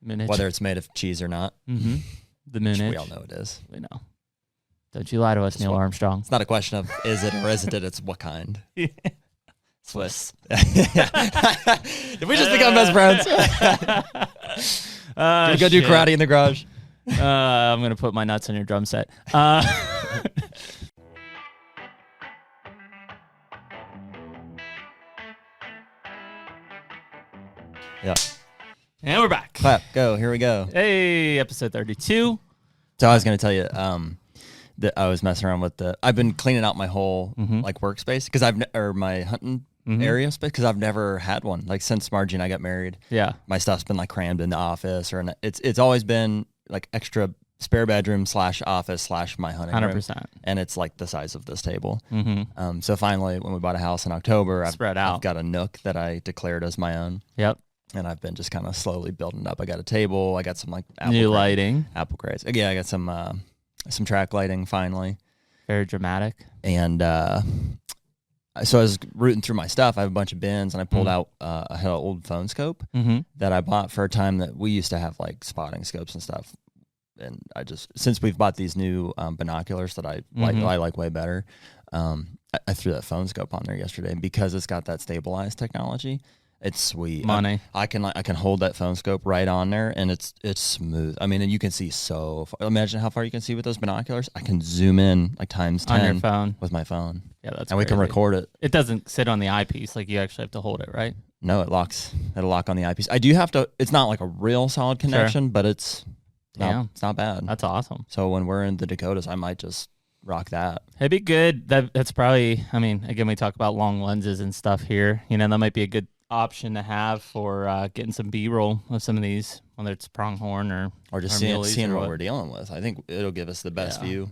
Moonage. Whether it's made of cheese or not. Mm-hmm. The Moonage. We all know it is. We know. Don't you lie to us, Neil Armstrong. It's not a question of is it or isn't it, it's what kind. Swiss. Did we just become best friends? Can we go do karate in the garage? I'm going to put my nuts on your drum set. Yeah. And we're back. Clap. Go. Here we go. Hey, episode 32. So I was going to tell you that I was messing around with I've been cleaning out my whole like workspace because or my hunting area space because I've never had one. Like since Margie and I got married. Yeah. My stuff's been like crammed in the office it's always been like extra spare bedroom / office / my hunting 100%. Room. And it's like the size of this table. So finally, when we bought a house in October, I've got a nook that I declared as my own. Yep. And I've been just kind of slowly building up. I got a table. I got some like lighting, apple crates. Yeah, I got some track lighting finally. Very dramatic. And so I was rooting through my stuff. I have a bunch of bins, and I pulled out an old phone scope that I bought for a time that we used to have like spotting scopes and stuff. And I just since we've bought these new binoculars that I like way better, I threw that phone scope on there yesterday, and because it's got that stabilized technology. It's sweet. Money. I can hold that phone scope right on there, and it's smooth. I mean, and you can see so far. Imagine how far you can see with those binoculars. I can zoom in like times 10 on your phone with my phone. Yeah, that's and crazy. We can record it. It doesn't sit on the eyepiece. Like you actually have to hold it, right? No, it locks. It'll lock on the eyepiece. I do have to. It's not like a real solid connection, but it's not bad. That's awesome. So when we're in the Dakotas, I might just rock that. It'd be good. That's probably. I mean, again, we talk about long lenses and stuff here. You know, that might be a good option to have for getting some B-roll of some of these, whether it's pronghorn or just seeing what we're dealing with. I think it'll give us the best view.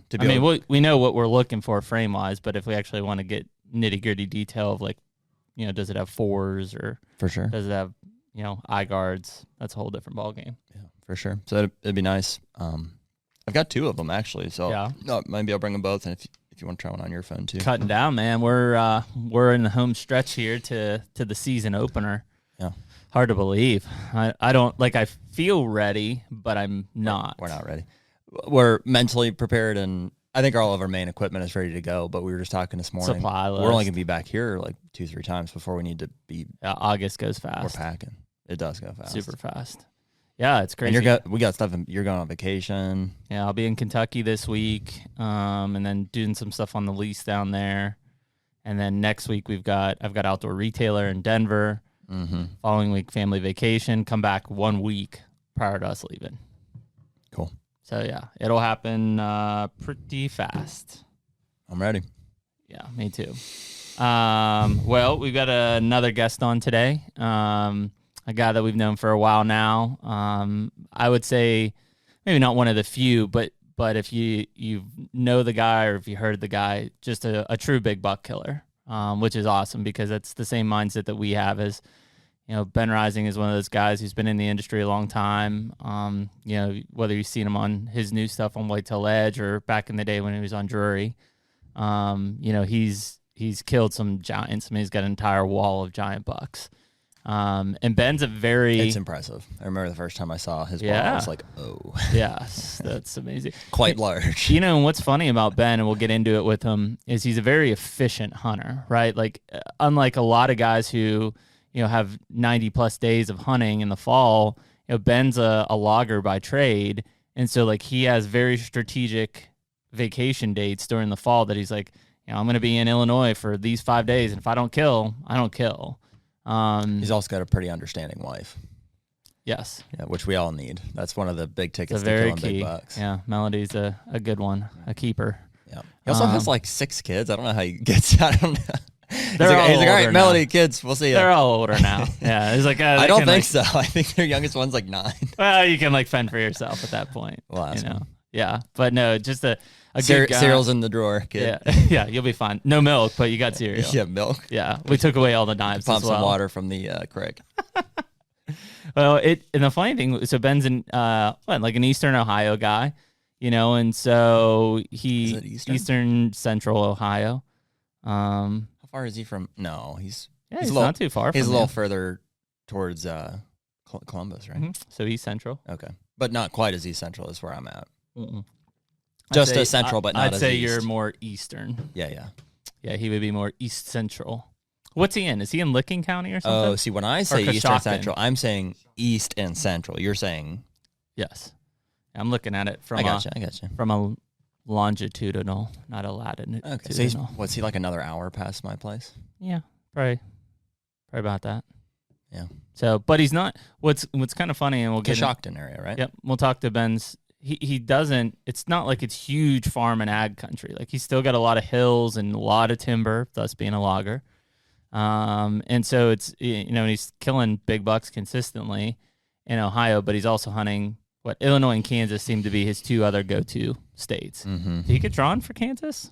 We know what we're looking for frame wise, but if we actually want to get nitty gritty detail of like, you know, does it have fours or for sure? Does it have eye guards? That's a whole different ballgame. Yeah, for sure. So it'd be nice. I've got 2 of them actually, so maybe I'll bring them both, and if you want to try one on your phone too. Cutting down, man. We're in the home stretch here to the season opener. Yeah. Hard to believe. I don't I feel ready, but I'm not. We're not ready. We're mentally prepared, and I think all of our main equipment is ready to go, but we were just talking this morning. Supply list. We're only going to be back here like 2-3 times before we need to be. August goes fast. We're packing. It does go fast. Super fast. Yeah, it's crazy. And we got stuff. You're going on vacation. Yeah, I'll be in Kentucky this week, and then doing some stuff on the lease down there. And then next week I've got Outdoor Retailer in Denver. Following week, family vacation. Come back 1 week prior to us leaving. Cool. So yeah, it'll happen pretty fast. I'm ready. Yeah, me too. Well, we've got another guest on today. A guy that we've known for a while now. I would say maybe not one of the few, but if you know the guy or if you heard the guy, just a true big buck killer, which is awesome because that's the same mindset that we have as, Ben Rising is one of those guys who's been in the industry a long time. Whether you've seen him on his new stuff on Whitetail Edge or back in the day when he was on Drury, he's killed some giants. I mean, he's got an entire wall of giant bucks. And Ben's it's impressive. I remember the first time I saw his wall, I was like, oh. Yes, that's amazing. Quite large. And what's funny about Ben, and we'll get into it with him, is he's a very efficient hunter, right? Like, unlike a lot of guys who, have 90 plus days of hunting in the fall, Ben's a logger by trade. And so like he has very strategic vacation dates during the fall that he's like, I'm going to be in Illinois for these 5 days. And if I don't kill, I don't kill. He's also got a pretty understanding wife. Yes. Yeah, which we all need. That's one of the big tickets to killing big bucks. Yeah, Melody's a good one, a keeper. Yeah. He also has like 6 kids. I don't know how he gets. I don't know. He's all like, all right, now. Melody, kids, we'll see you. They're all older now. Yeah, he's like, I don't think so. I think their youngest one's like 9. Well, you can like fend for yourself at that point. Well, yeah, but no, just a good guy. Cereal's in the drawer, kid. Yeah, you'll be fine. No milk, but you got cereal. Yeah, milk. Yeah, we took away all the knives. Pump some water from the creek. Well, and the funny thing, so Ben's in like an Eastern Ohio guy, and so Is it Eastern Central Ohio. How far is he from? No, he's not too far. He's a little further towards Columbus, right? Mm-hmm. So East Central. Okay. But not quite as East Central as where I'm at. Mm-mm. Just as central, but not I'd as say east. you're more eastern. Yeah. Yeah, he would be more East Central. What's he in? Is he in Licking County or something? Oh, see, when I say East and Central, I'm saying East and Central. You're saying... Yes. I'm looking at it from I gotcha. From a longitudinal, not a latitudinal. Okay, so was he like another hour past my place? Yeah, probably about that. Yeah. So, but he's not. What's kind of funny, and we'll get Coshocton area, right? Yep. We'll talk to Ben's. He doesn't. It's not like it's huge farm and ag country. Like he's still got a lot of hills and a lot of timber, thus being a logger. And so it's he's killing big bucks consistently in Ohio, but he's also hunting. What Illinois and Kansas seem to be his two other go-to states. Mm-hmm. Did he get drawn for Kansas?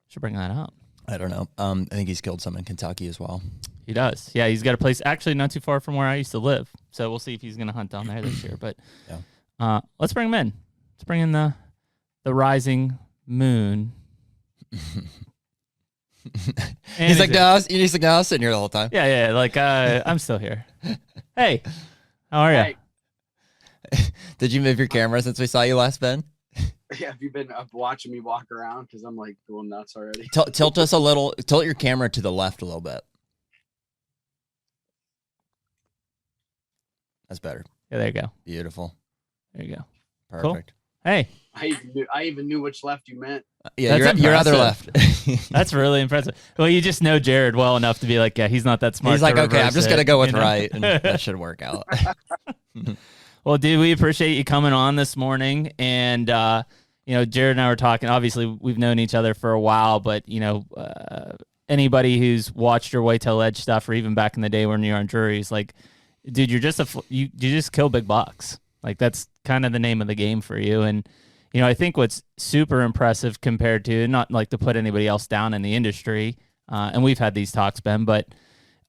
Should bring that up. I don't know. I think he's killed some in Kentucky as well. He does. Yeah, he's got a place actually not too far from where I used to live. So we'll see if he's going to hunt down there this year. But let's bring him in. Let's bring in the rising moon. He's like, no, he's like, no, I was sitting here the whole time. Yeah. Like, I'm still here. Hey, how are you? Hey. Did you move your camera since we saw you last, Ben? Yeah, have you been up watching me walk around? Because I'm like going nuts already. Tilt us a little. Tilt your camera to the left a little bit. That's better. Yeah, there you go. Beautiful. There you go. Perfect. Cool. Hey. I even knew which left you meant. Yeah, your other left. That's really impressive. Well, you just know Jared well enough to be like, yeah, he's not that smart. He's like, okay, I'm just going to go with right, and know? that should work out. Well, dude, we appreciate you coming on this morning. And, Jared and I were talking. Obviously, we've known each other for a while, but, anybody who's watched your Whitetail Edge stuff or even back in the day when you were on juries, like, dude, you just kill big bucks. Like, that's kind of the name of the game for you. And, I think what's super impressive compared to, not like to put anybody else down in the industry, and we've had these talks, Ben, but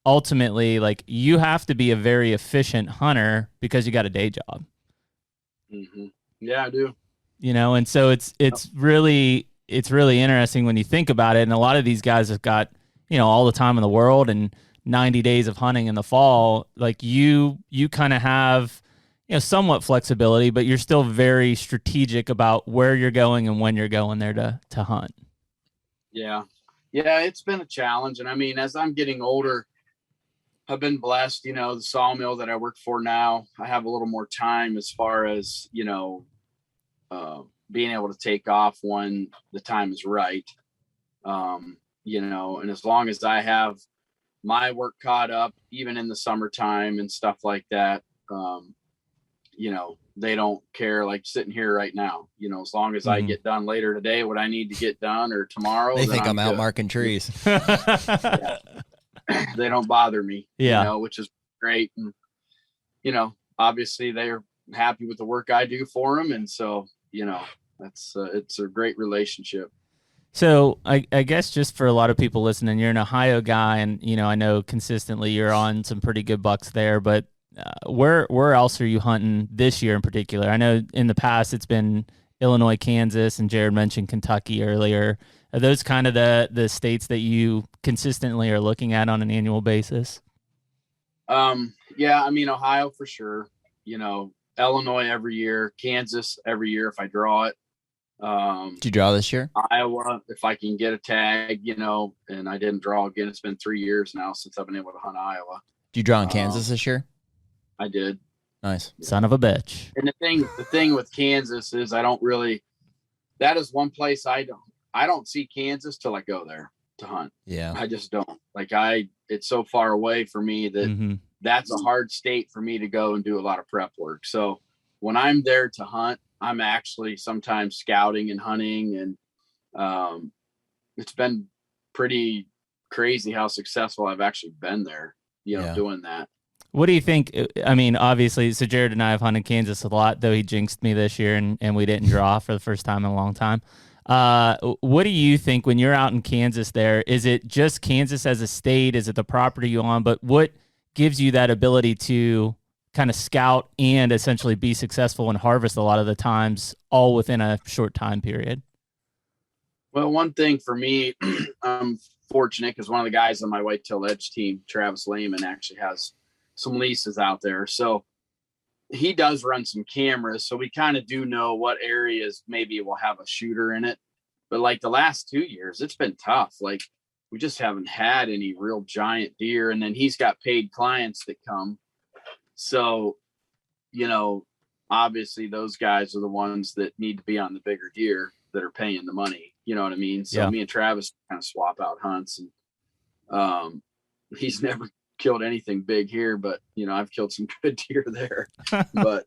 ultimately, like, you have to be a very efficient hunter because you got a day job. Mm-hmm. Yeah, I do. And so it's really interesting when you think about it. And a lot of these guys have got, all the time in the world and 90 days of hunting in the fall. Like you kind of have, somewhat flexibility, but you're still very strategic about where you're going and when you're going there to hunt. Yeah. Yeah, it's been a challenge. And I mean, as I'm getting older, I've been blessed, the sawmill that I work for now, I have a little more time as far as, being able to take off when the time is right. And as long as I have my work caught up, even in the summertime and stuff like that, they don't care, like sitting here right now, as long as I get done later today, what I need to get done or tomorrow. They think I'm out marking trees. Yeah. They don't bother me, which is great. And, obviously they're happy with the work I do for them. And so, it's a great relationship. So I guess just for a lot of people listening, you're an Ohio guy and, I know consistently you're on some pretty good bucks there, but where else are you hunting this year in particular? I know in the past it's been Illinois, Kansas, and Jared mentioned Kentucky earlier. Are those kind of the states that you consistently are looking at on an annual basis? Yeah, I mean, Ohio for sure, Illinois every year, Kansas every year if I draw it. Did you draw this year? Iowa, if I can get a tag, and I didn't draw again. It's been 3 years now since I've been able to hunt Iowa. Did you draw in Kansas this year? I did. Nice. Son of a bitch. And the thing with Kansas is that is one place I don't see Kansas till I go there to hunt. Yeah. I just don't. Like it's so far away for me that that's a hard state for me to go and do a lot of prep work. So when I'm there to hunt, I'm actually sometimes scouting and hunting, and it's been pretty crazy how successful I've actually been there, doing that. What do you think? I mean, obviously, so Jared and I have hunted Kansas a lot, though he jinxed me this year and we didn't draw for the first time in a long time. What do you think when you're out in Kansas there? Is it just Kansas as a state? Is it the property you're on? But what gives you that ability to kind of scout and essentially be successful and harvest a lot of the times all within a short time period? Well, one thing for me, I'm fortunate because one of the guys on my Whitetail Edge team, Travis Lehman, actually has some leases out there. So he does run some cameras, so we kind of do know what areas maybe will have a shooter in it. But like the last 2 years, it's been tough. Like we just haven't had any real giant deer. And then he's got paid clients that come. So, you know, obviously those guys are the ones that need to be on the bigger deer that are paying the money. You know what I mean? So me and Travis kind of swap out hunts, and he's never killed anything big here, but you know, I've killed some good deer there. But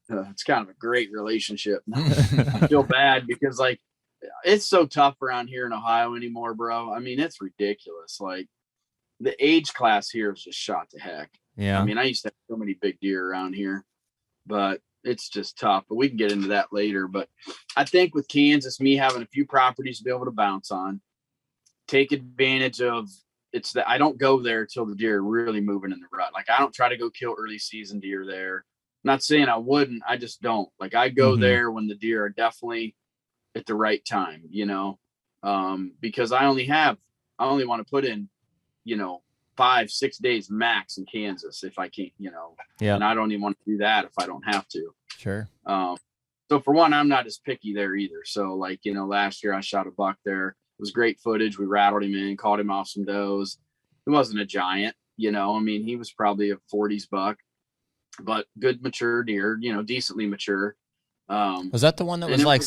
it's kind of a great relationship. I feel bad because like it's so tough around here in Ohio anymore, bro. I mean, it's ridiculous. Like the age class here is just shot to heck. Yeah. I mean, I used to have so many big deer around here, but it's just tough. But we can get into that later. But I think with Kansas, me having a few properties to be able to bounce on, take advantage of it's that I don't go there till the deer are really moving in the rut. Like I don't try to go kill early season deer there. I'm not saying I wouldn't, I just don't. Like I go there when the deer are definitely at the right time, you know, because I only want to put in, you know, 5-6 days max in Kansas if I can't, you know, and I don't even want to do that if I don't have to. Sure. So for one, I'm not as picky there either. So like, you know, last year I shot a buck there. It was great footage. We rattled him in, caught him off some does. He wasn't a giant, you know, I mean, he was probably a 40s buck, but good mature deer, you know, decently mature. Was that the one that was like,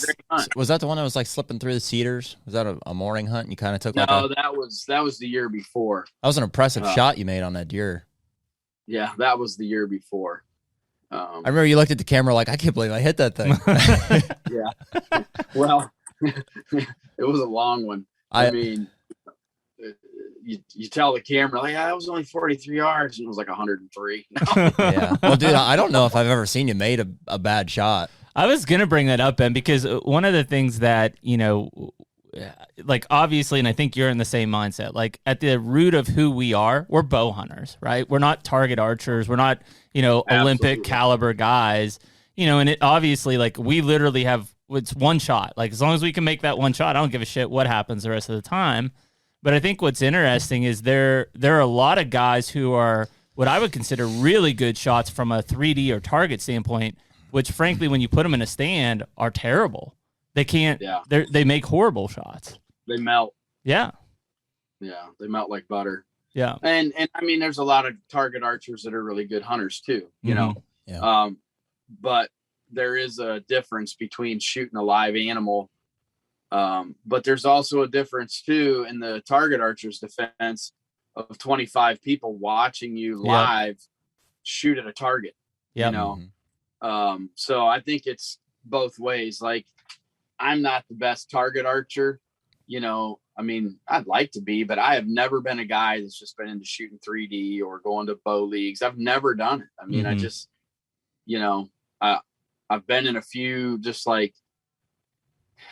was that the one that was like slipping through the cedars? Was that a morning hunt? And you kind of took that was the year before. That was an impressive shot you made on that deer. Yeah, that was the year before. I remember you looked at the camera like, I can't believe I hit that thing. Yeah. Well, it was a long one. I mean, you tell the camera like, that was only 43 yards, and it was like 103. Yeah. Well, dude, I don't know if I've ever seen you made a bad shot. I was going to bring that up, Ben, because one of the things that, you know, like obviously, and I think you're in the same mindset, like at the root of who we are, we're bow hunters, right? We're not target archers. We're not, you know, Olympic caliber guys, you know, and it obviously like we literally have, it's one shot. Like as long as we can make that one shot, I don't give a shit what happens the rest of the time. But I think what's interesting is there are a lot of guys who are what I would consider really good shots from a 3D or target standpoint, which frankly, when you put them in a stand, are terrible. They can't. Yeah. They make horrible shots. They melt. Yeah. Yeah, they melt like butter. Yeah. And I mean, there's a lot of target archers that are really good hunters too. You know. Yeah. But there is a difference between shooting a live animal. But there's also a difference too in the target archer's defense of 25 people watching you live shoot at a target. You know. So I think it's both ways. Like I'm not the best target archer, you know, I mean, I'd like to be, but I have never been a guy that's just been into shooting 3D or going to bow leagues. I've never done it. I mean, I just, you know, I've been in a few just like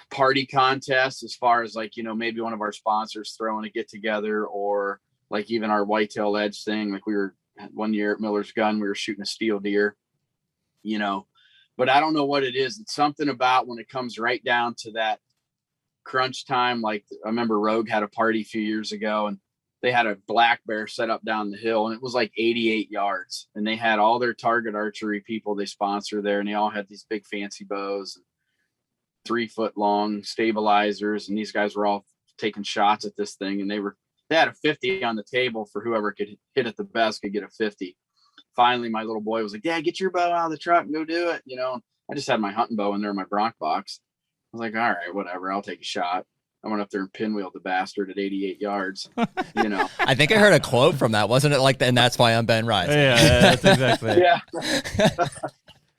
party contests as far as like, you know, maybe one of our sponsors throwing a get together or like even our Whitetail Edge thing. Like we were one year at Miller's Gun, we were shooting a steel deer. You know, but I don't know what it is. It's something about when it comes right down to that crunch time. Like I remember Rogue had a party a few years ago and they had a black bear set up down the hill and it was like 88 yards and they had all their target archery people they sponsor there. And they all had these big fancy bows, 3 foot long stabilizers. And these guys were all taking shots at this thing. And they had a 50 on the table for whoever could hit it the best could get a 50. Finally, my little boy was like, Dad, get your bow out of the truck and go do it. You know, I just had my hunting bow in there in my Bronc box. I was like, all right, whatever. I'll take a shot. I went up there and pinwheeled the bastard at 88 yards, you know. I think I heard a quote from that. Wasn't it like, and that's why I'm Ben Rice? Yeah, that's exactly it. Yeah.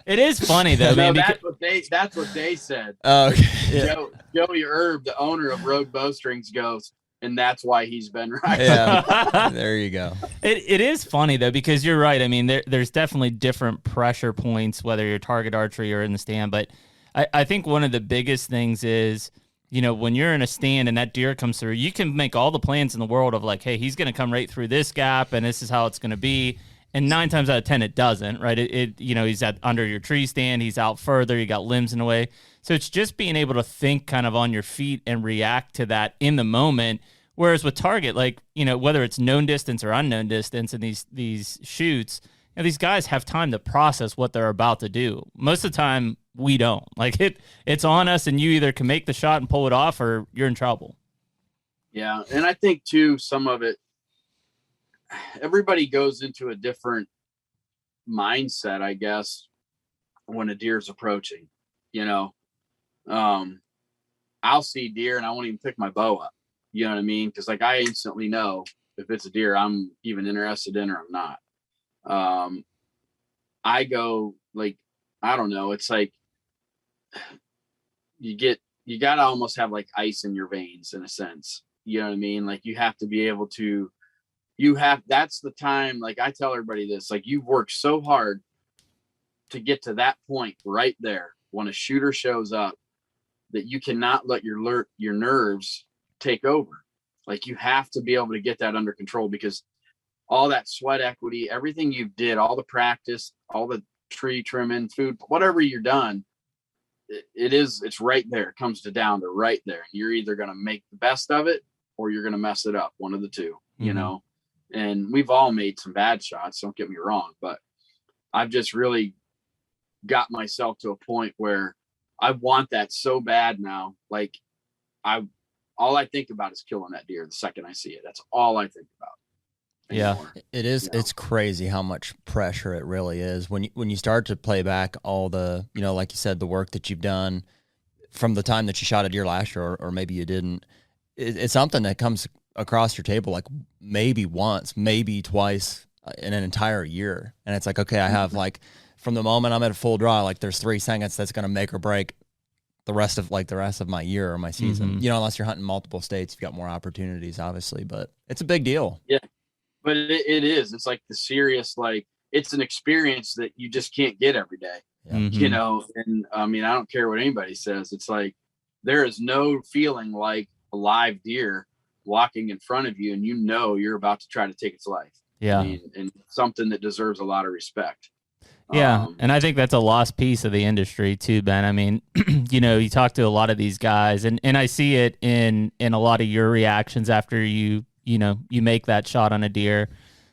It is funny, though, man. That's what they said. Oh, okay. Yeah. Joey Erb, the owner of Rogue Bowstrings, goes, and that's why he's Ben Rice. Yeah, there you go. It is funny, though, because you're right. I mean, there's definitely different pressure points, whether you're target archery or in the stand. But I think one of the biggest things is, you know, when you're in a stand and that deer comes through, you can make all the plans in the world of like, hey, he's going to come right through this gap, and this is how it's going to be. And 9 times out of 10, it doesn't, right? You know, he's under your tree stand, he's out further, you got limbs in the way. So it's just being able to think kind of on your feet and react to that in the moment. Whereas with target, like, you know, whether it's known distance or unknown distance in these shoots, these guys have time to process what they're about to do. Most of the time, we don't. Like it's on us, and you either can make the shot and pull it off, or you're in trouble. Yeah, and I think too, some of it, everybody goes into a different mindset, I guess, when a deer's approaching. I'll see deer and I won't even pick my bow up. You know what I mean? Because like I instantly know if it's a deer I'm even interested in or I'm not. I go like, I don't know. It's like you got to almost have like ice in your veins in a sense. You know what I mean? Like you have to be able to, that's the time. Like I tell everybody this, like you've worked so hard to get to that point right there when a shooter shows up that you cannot let your nerves take over. Like you have to be able to get that under control, because all that sweat equity, everything you did, all the practice, all the tree trimming, food, whatever you're done, it's right there. It comes down to right there. You're either going to make the best of it or you're going to mess it up. One of the two, you know, and we've all made some bad shots. Don't get me wrong, but I've just really got myself to a point where I want that so bad now. Like all I think about is killing that deer the second I see it. That's all I think about anymore. Yeah, it is. It's crazy how much pressure it really is when you start to play back all the, like you said, the work that you've done from the time that you shot a deer last year, or maybe you didn't. It's something that comes across your table like maybe once, maybe twice in an entire year. And it's like, okay, I have like, from the moment I'm at a full draw, like there's 3 seconds that's going to make or break the rest of my year or my season, unless you're hunting multiple states, you've got more opportunities, obviously, but it's a big deal. Yeah, but it is. It's like the serious, like it's an experience that you just can't get every day, and I mean, I don't care what anybody says. It's like, there is no feeling like a live deer walking in front of you and you're about to try to take its life. Yeah. I mean, and something that deserves a lot of respect. Yeah, and I think that's a lost piece of the industry too, Ben. I mean, you talk to a lot of these guys, and I see it in a lot of your reactions after you make that shot on a deer.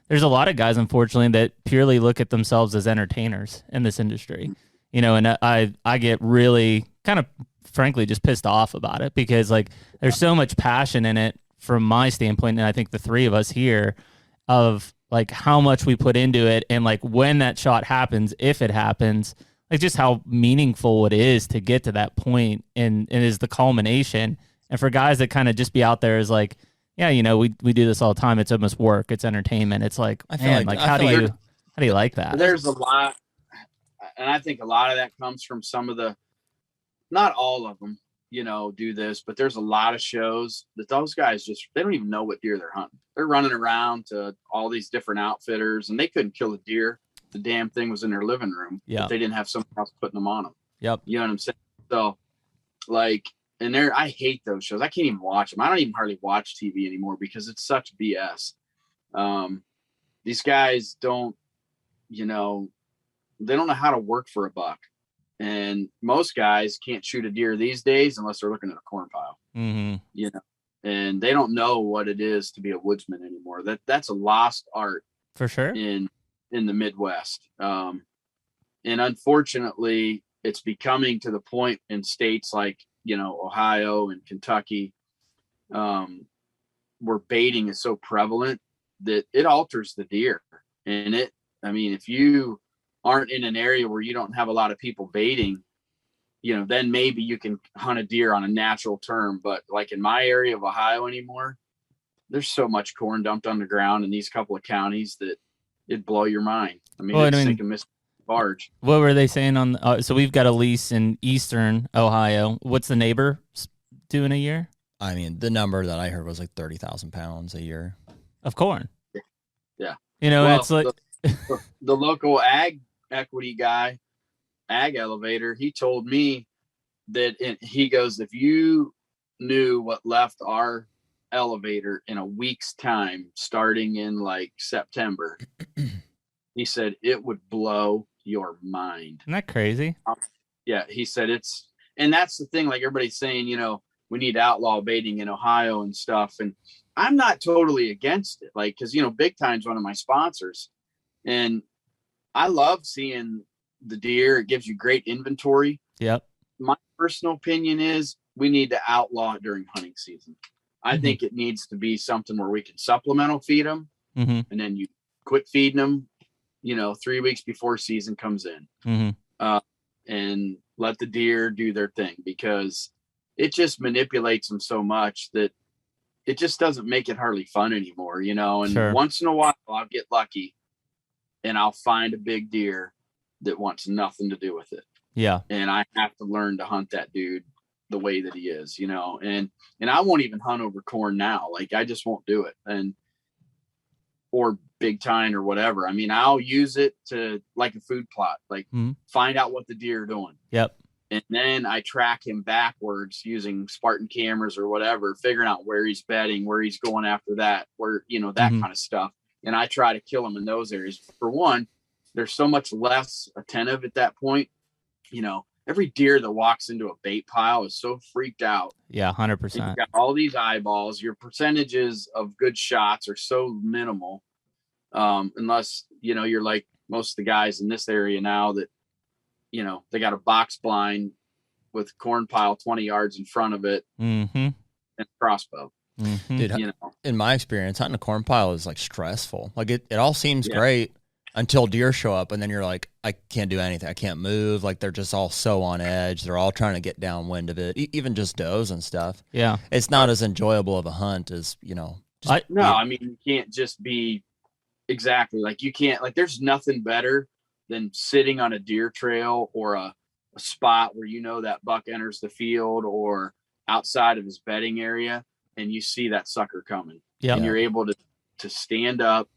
There's a lot of guys, unfortunately, that purely look at themselves as entertainers in this industry. And I get really kind of, frankly, just pissed off about it, because like there's so much passion in it from my standpoint, and I think the three of us here, of like how much we put into it, and like when that shot happens, if it happens, like just how meaningful it is to get to that point, and it is the culmination. And for guys that kind of just be out there is like, yeah, we do this all the time. It's almost work. It's entertainment. It's like, how do you like that? There's a lot, and I think a lot of that comes from some of the, not all of them, do this, but there's a lot of shows that those guys they don't even know what deer they're hunting. They're running around to all these different outfitters, and they couldn't kill a deer. The damn thing was in their living room. Yeah. If they didn't have someone else putting them on them. Yep. You know what I'm saying? So like, and I hate those shows. I can't even watch them. I don't even hardly watch TV anymore because it's such BS. These guys don't, they don't know how to work for a buck. And most guys can't shoot a deer these days unless they're looking at a corn pile, and they don't know what it is to be a woodsman anymore. That's a lost art for sure in the Midwest. And unfortunately it's becoming to the point in states like, Ohio and Kentucky, where baiting is so prevalent that it alters the deer. And if you aren't in an area where you don't have a lot of people baiting, then maybe you can hunt a deer on a natural term. But like in my area of Ohio anymore, there's so much corn dumped on the ground in these couple of counties that it'd blow your mind. I mean, think of Miss Barge. What were they saying on? So we've got a lease in eastern Ohio. What's the neighbor doing a year? I mean, the number that I heard was like 30,000 pounds a year of corn. Yeah. It's like the local ag equity guy, ag elevator, he told me that he goes, if you knew what left our elevator in a week's time, starting in like September, he said it would blow your mind. Isn't that crazy? Yeah, he said and that's the thing, like everybody's saying, we need to outlaw baiting in Ohio and stuff, and I'm not totally against it, like, because Big Time's one of my sponsors, and I love seeing the deer. It gives you great inventory. Yep. My personal opinion is we need to outlaw it during hunting season. I think it needs to be something where we can supplemental feed them, and then you quit feeding them, 3 weeks before season comes in, and let the deer do their thing, because it just manipulates them so much that it just doesn't make it hardly fun anymore, and once in a while I'll get lucky and I'll find a big deer that wants nothing to do with it. Yeah. And I have to learn to hunt that dude the way that he is, and I won't even hunt over corn now. Like, I just won't do it. Or big tine or whatever. I mean, I'll use it to like a food plot, like find out what the deer are doing. Yep. And then I track him backwards using Spartan cameras or whatever, figuring out where he's bedding, where he's going after that, where, that kind of stuff. And I try to kill him in those areas. For one, they're so much less attentive at that point. Every deer that walks into a bait pile is so freaked out. Yeah, 100%. You've got all these eyeballs. Your percentages of good shots are so minimal, unless, you're like most of the guys in this area now that, they got a box blind with corn pile 20 yards in front of it and a crossbow. Dude, in my experience, hunting a corn pile is like stressful. Like it all seems great until deer show up, and then you're like, I can't do anything. I can't move. Like, they're just all so on edge. They're all trying to get downwind of it, even just does and stuff. Yeah. It's not as enjoyable of a hunt as, I mean, you can't just be exactly like, you can't, like, there's nothing better than sitting on a deer trail or a spot where that buck enters the field or outside of his bedding area, and you see that sucker coming. Yeah. And you're able to stand up,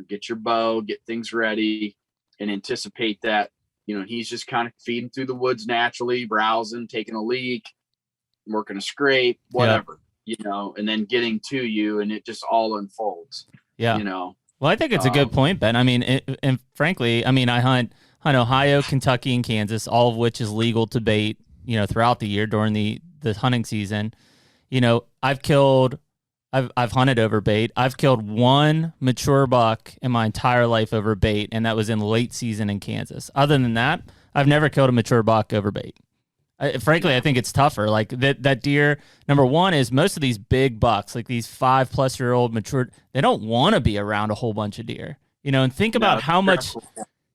get your bow, get things ready, and anticipate that, he's just kind of feeding through the woods naturally, browsing, taking a leak, working a scrape, whatever, and then getting to you, and it just all unfolds. Yeah. Well, I think it's a good point, Ben. I mean, and frankly, I hunt Ohio, Kentucky, and Kansas, all of which is legal to bait, throughout the year during the hunting season. I've hunted over bait. I've killed one mature buck in my entire life over bait, and that was in late season in Kansas. Other than that, I've never killed a mature buck over bait. Frankly, I think it's tougher. Like that deer, number one is most of these big bucks, like these 5+-year-old mature, they don't want to be around a whole bunch of deer, and think about how much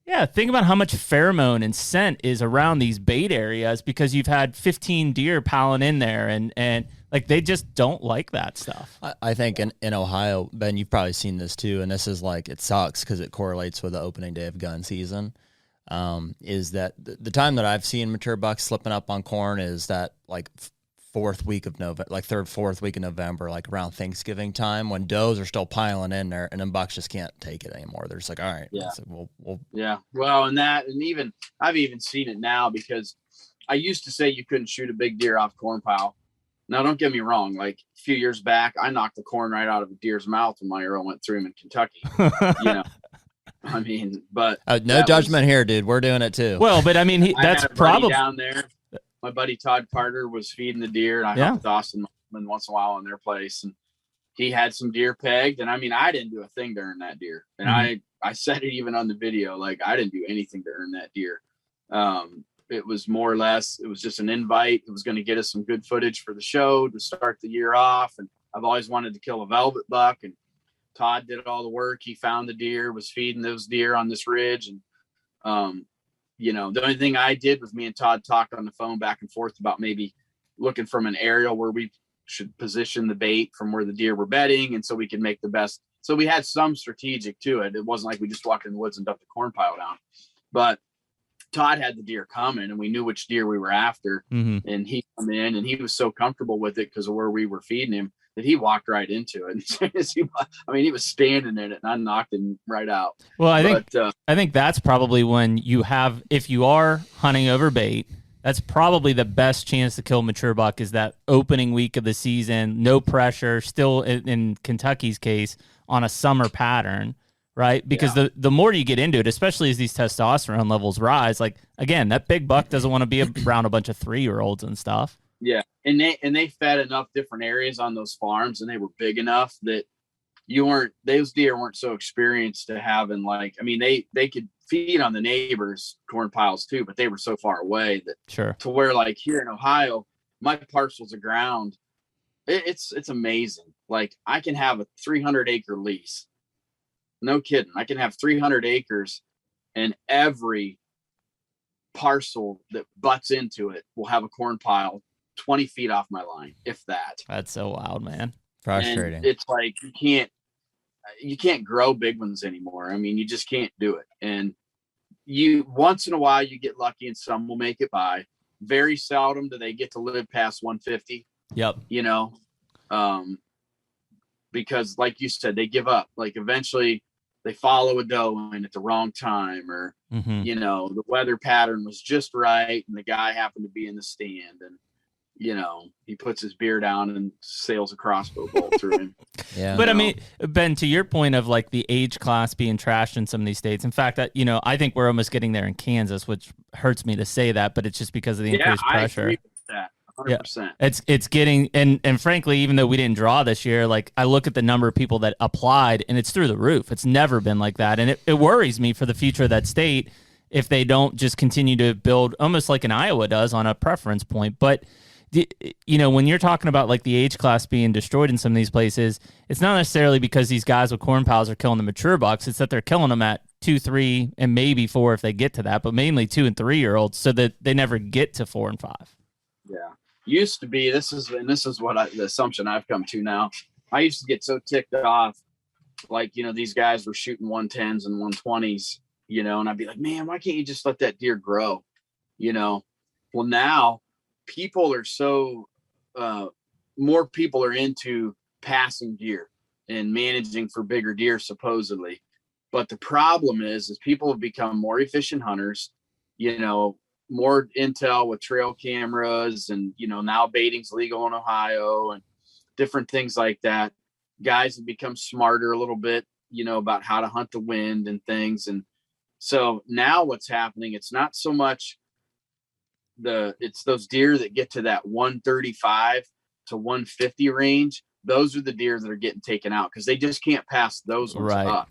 pheromone and scent is around these bait areas, because you've had 15 deer piling in there, and like, they just don't like that stuff. I think in Ohio, Ben, you've probably seen this too, and this is like, it sucks because it correlates with the opening day of gun season. Is that the time that I've seen mature bucks slipping up on corn is that like fourth week of November, like third, fourth week of November, like around Thanksgiving time, when does are still piling in there, and then bucks just can't take it anymore. They're just like, all right, so we'll yeah. Well, and I've even seen it now, because I used to say you couldn't shoot a big deer off corn pile. Now, don't get me wrong. Like, a few years back, I knocked the corn right out of a deer's mouth when my arrow went through him in Kentucky. I mean, but no judgment here, dude. We're doing it too. Well, but I mean, that's probably down there. My buddy Todd Carter was feeding the deer, and I hunt with Austin once in a while on their place, and he had some deer pegged, and I mean, I didn't do a thing to earn that deer, and I said it even on the video, like, I didn't do anything to earn that deer. It was more or less, it was just an invite. It was going to get us some good footage for the show to start the year off, and I've always wanted to kill a velvet buck, and Todd did all the work. He found the deer, was feeding those deer on this ridge, and the only thing I did was me and Todd talked on the phone back and forth about maybe looking from an aerial where we should position the bait from where the deer were bedding, and so we could make the best. So we had some strategic to it. It wasn't like we just walked in the woods and dumped the corn pile down. But Todd had the deer coming, and we knew which deer we were after. And he come in, and he was so comfortable with it because of where we were feeding him that he walked right into it. He was standing in it, and I knocked him right out. Well, I think that's probably when if you are hunting over bait, that's probably the best chance to kill mature buck, is that opening week of the season, no pressure, still in Kentucky's case, on a summer pattern, right? Because the more you get into it, especially as these testosterone levels rise, like, again, that big buck doesn't want to be around a bunch of 3-year-olds and stuff. Yeah. And they fed enough different areas on those farms, and they were big enough that, those deer weren't so experienced to having like, I mean, they could feed on the neighbors' corn piles too, but they were so far away that to where like here in Ohio, my parcels of ground, it's amazing. Like I can have a 300-acre lease. No kidding. I can have 300 acres and every parcel that butts into it will have a corn pile 20 feet off my line, if that. That's so wild, man. Frustrating. And it's like you can't grow big ones anymore. I mean, you just can't do it. And you once in a while you get lucky and some will make it by. Very seldom do they get to live past 150. Yep. You know, because like you said, they give up. Like eventually they follow a doe in at the wrong time, or you know, the weather pattern was just right and the guy happened to be in the stand, and you know, he puts his beer down and sails a crossbow bolt through him. Yeah. But I mean, Ben, to your point of like the age class being trashed in some of these states. In fact, you know, I think we're almost getting there in Kansas, which hurts me to say that, but it's just because of the increased pressure. I agree with that. 100%. Yeah. It's getting, and frankly, even though we didn't draw this year, like I look at the number of people that applied and it's through the roof. It's never been like that. And it worries me for the future of that state if they don't just continue to build almost like an Iowa does on a preference point. But you know, when you're talking about like the age class being destroyed in some of these places, it's not necessarily because these guys with corn piles are killing the mature bucks. It's that they're killing them at 2, 3, and maybe 4 if they get to that, but mainly 2 and 3 year olds, so that they never get to 4 and 5. Yeah, used to be. This is what the assumption I've come to now. I used to get so ticked off, like, you know, these guys were shooting 110s and 120s, you know, and I'd be like, man, why can't you just let that deer grow? You know, well now. People are so more people are into passing deer and managing for bigger deer supposedly, but the problem is people have become more efficient hunters, you know, more intel with trail cameras, and you know, now baiting's legal in Ohio and different things like that. Guys have become smarter a little bit, you know, about how to hunt the wind and things. And so now what's happening, it's not so much it's those deer that get to that 135 to 150 range. Those are the deer that are getting taken out because they just can't pass those ones up.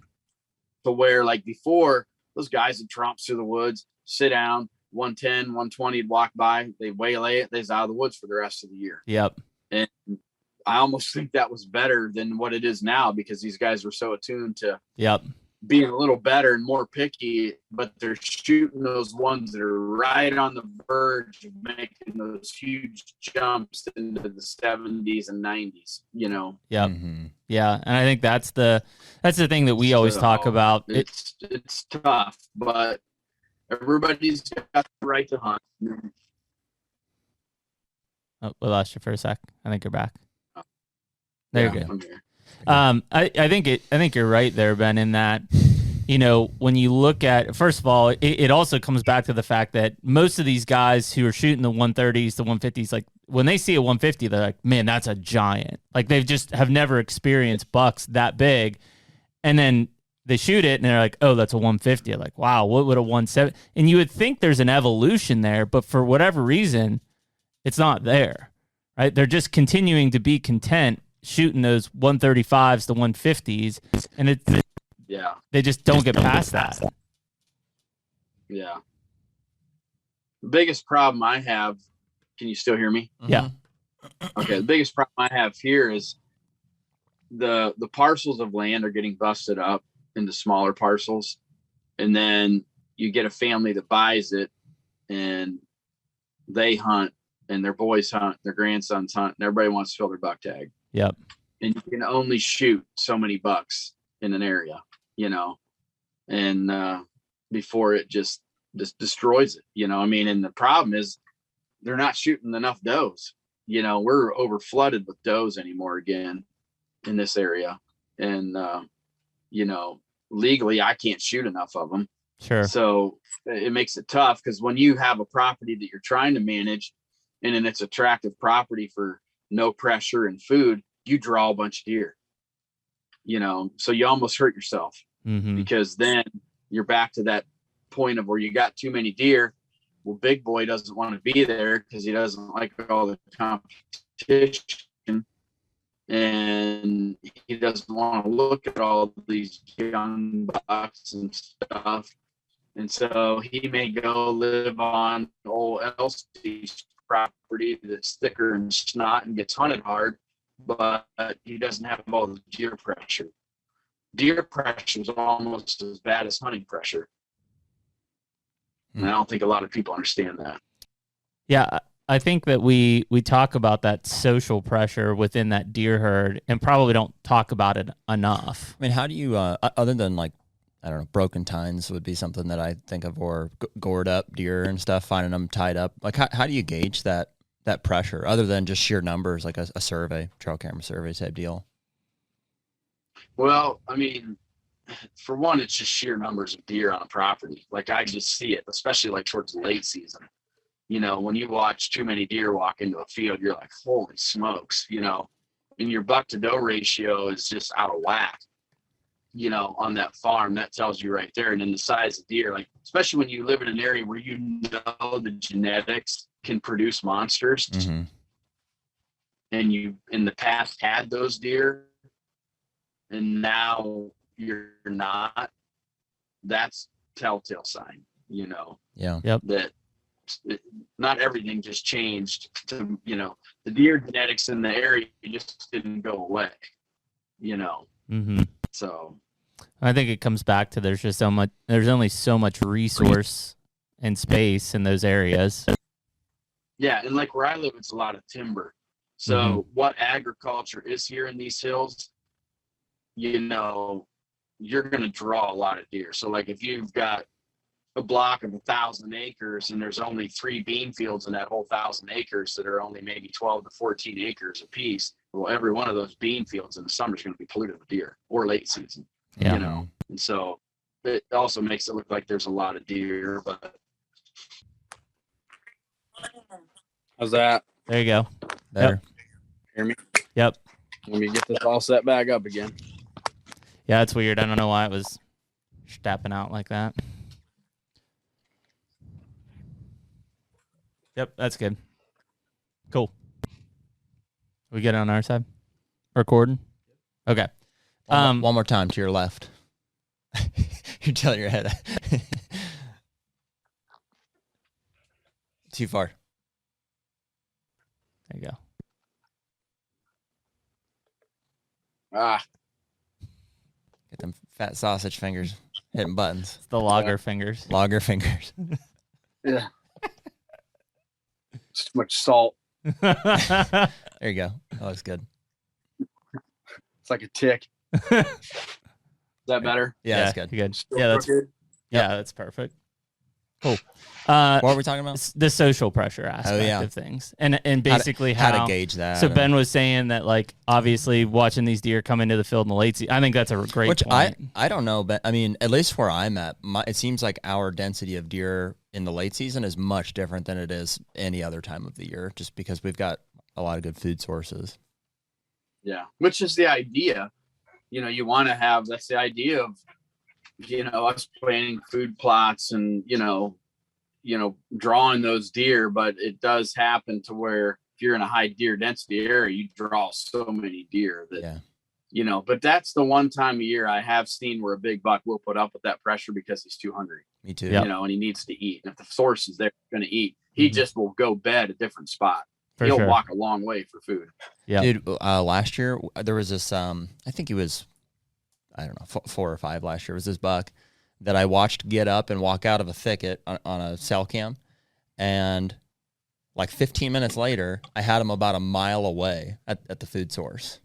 To where like before, those guys would tromp through the woods, sit down, 110, 120 would walk by, they waylay it, they's out of the woods for the rest of the year. Yep. And I almost think that was better than what it is now, because these guys were so attuned to being a little better and more picky, but they're shooting those ones that are right on the verge of making those huge jumps into the 70s and 90s, you know? Yeah. Yeah. And I think that's the thing that we always talk about. It's tough, but everybody's got the right to hunt. Oh, we lost you for a sec. I think you're back. There you go. I'm here. I think you're right there, Ben, in that, you know, when you look at, first of all, it also comes back to the fact that most of these guys who are shooting the 130s, the 150s, like when they see a 150, they're like, man, that's a giant. Like they've just have never experienced bucks that big. And then they shoot it and they're like, oh, that's a 150. Like, wow, what would a 170? And you would think there's an evolution there, but for whatever reason, it's not there, right? They're just continuing to be content shooting those 135s to 150s, and they just don't get past that. Yeah. The biggest problem I have, can you still hear me? Yeah. Okay. The biggest problem I have here is the parcels of land are getting busted up into smaller parcels, and then you get a family that buys it and they hunt, and their boys hunt, their grandsons hunt, and everybody wants to fill their buck tag. Yep. And you can only shoot so many bucks in an area, you know, and before it just destroys it, you know. I mean, and the problem is they're not shooting enough does. You know, we're over flooded with does anymore again in this area. And, you know, legally I can't shoot enough of them. Sure. So it makes it tough, because when you have a property that you're trying to manage and then it's attractive property for no pressure and food, you draw a bunch of deer, you know, so you almost hurt yourself because then you're back to that point of where you got too many deer. Well, big boy doesn't want to be there because he doesn't like all the competition. and he doesn't want to look at all these young bucks and stuff. And so he may go live on old Elsie's property that's thicker and snot and gets hunted hard, but he doesn't have all the deer pressure. Deer pressure is almost as bad as hunting pressure. And I don't think a lot of people understand that. Yeah, I think that we talk about that social pressure within that deer herd and probably don't talk about it enough. I mean, how do you, other than like, I don't know, broken tines would be something that I think of, or gored up deer and stuff, finding them tied up. Like, how do you gauge that pressure other than just sheer numbers, like a survey, trail camera survey type deal? Well, I mean, for one, it's just sheer numbers of deer on a property. Like, I just see it, especially like towards the late season. You know, when you watch too many deer walk into a field, you're like, holy smokes, you know, and your buck to doe ratio is just out of whack, you know, on that farm. That tells you right there. And then the size of deer, like, especially when you live in an area where you know the genetics can produce monsters, mm-hmm. and you in the past had those deer, and now you're not, that's telltale sign, you know. Yeah. Yep. That not everything just changed to, you know, the deer genetics in the area just didn't go away, you know. Mm-hmm. So I think it comes back to there's only so much resource and space in those areas. Yeah, and like where I live, it's a lot of timber. So what agriculture is here in these hills, you know, you're going to draw a lot of deer. So like if you've got a block of 1,000 acres and there's only 3 bean fields in that whole 1,000 acres that are only maybe 12 to 14 acres apiece, well, every one of those bean fields in the summer is going to be polluted with deer, or late season, you know. And so it also makes it look like there's a lot of deer. But how's that? There you go. Better. Yep. Hear me? Yep. Let me get this all set back up again. Yeah, it's weird. I don't know why it was stepping out like that. Yep, that's good. Cool. We get it on our side? Recording? Okay. One more time to your left. You're telling your head. Too far. There you go. Get them fat sausage fingers hitting buttons. It's the logger fingers. Logger fingers. Yeah. It's too much salt. There you go. That looks good. It's like a tick. is that better? Yeah, that's good. Good. Still Yeah, that's crooked? that's perfect. Cool. What were we talking about? The social pressure aspect of things, and basically how to gauge that. So Ben was saying that, like, obviously watching these deer come into the field in the late season, I think that's a great point. I don't know, but I mean, at least where I'm at, it seems like our density of deer in the late season is much different than it is any other time of the year, just because we've got a lot of good food sources. Yeah, which is the idea. You know, you want to have, that's the idea of, you know, us planting food plots and, you know, drawing those deer. But it does happen to where if you're in a high deer density area, you draw so many deer that, you know, but that's the one time a year I have seen where a big buck will put up with that pressure because he's too hungry. Me too. You know, and he needs to eat. And if the source is there, going to eat, he just will go bed a different spot. He'll walk a long way for food. Yeah. Dude, last year there was this, I think he was, I don't know, 4 or 5 last year was this buck that I watched get up and walk out of a thicket on a cell cam. And like 15 minutes later, I had him about a mile away at the food source.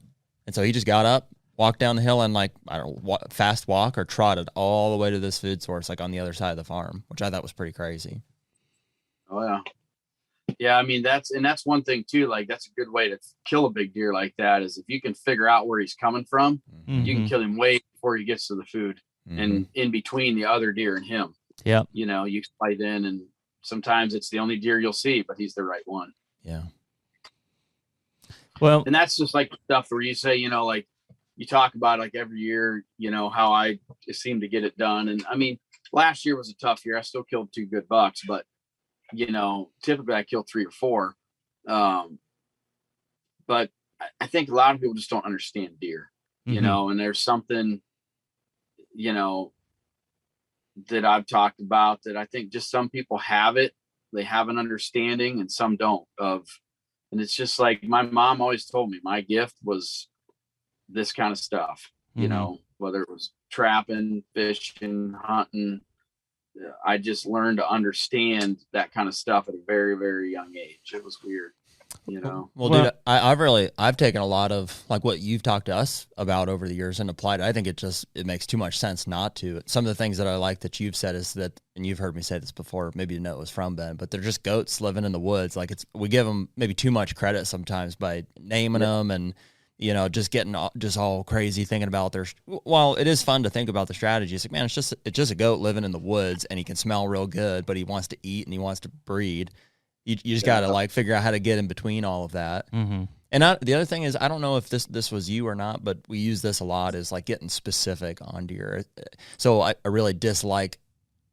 And so he just got up, walked down the hill, and like, I don't know, fast walk or trotted all the way to this food source, like on the other side of the farm, which I thought was pretty crazy. Oh, yeah. Yeah, I mean, that's one thing too. Like, that's a good way to kill a big deer like that is if you can figure out where he's coming from, you can kill him way before he gets to the food and in between the other deer and him. Yeah. You know, you slide in, and sometimes it's the only deer you'll see, but he's the right one. Yeah. Well, and that's just like stuff where you say, you know, like you talk about like every year, you know, how I seem to get it done. And I mean, last year was a tough year. I still killed 2 good bucks, but you know, typically I kill 3 or 4. But I think a lot of people just don't understand deer, you know, and there's something, you know, that I've talked about that I think just some people have it. They have an understanding and some don't and it's just like my mom always told me my gift was this kind of stuff, you know, whether it was trapping, fishing, hunting. I just learned to understand that kind of stuff at a very, very young age. It was weird, you know? Well, dude, I've taken a lot of like what you've talked to us about over the years and applied. I think it makes too much sense not to. Some of the things that I like that you've said is that, and you've heard me say this before, maybe you know it was from Ben, but they're just goats living in the woods. Like we give them maybe too much credit sometimes by naming them and, you know, just getting just all crazy thinking about while it is fun to think about the strategy, it's like, man, it's just a goat living in the woods and he can smell real good, but he wants to eat and he wants to breed. You just got to like figure out how to get in between all of that. And the other thing is, I don't know if this was you or not, but we use this a lot is like getting specific on deer. So I really dislike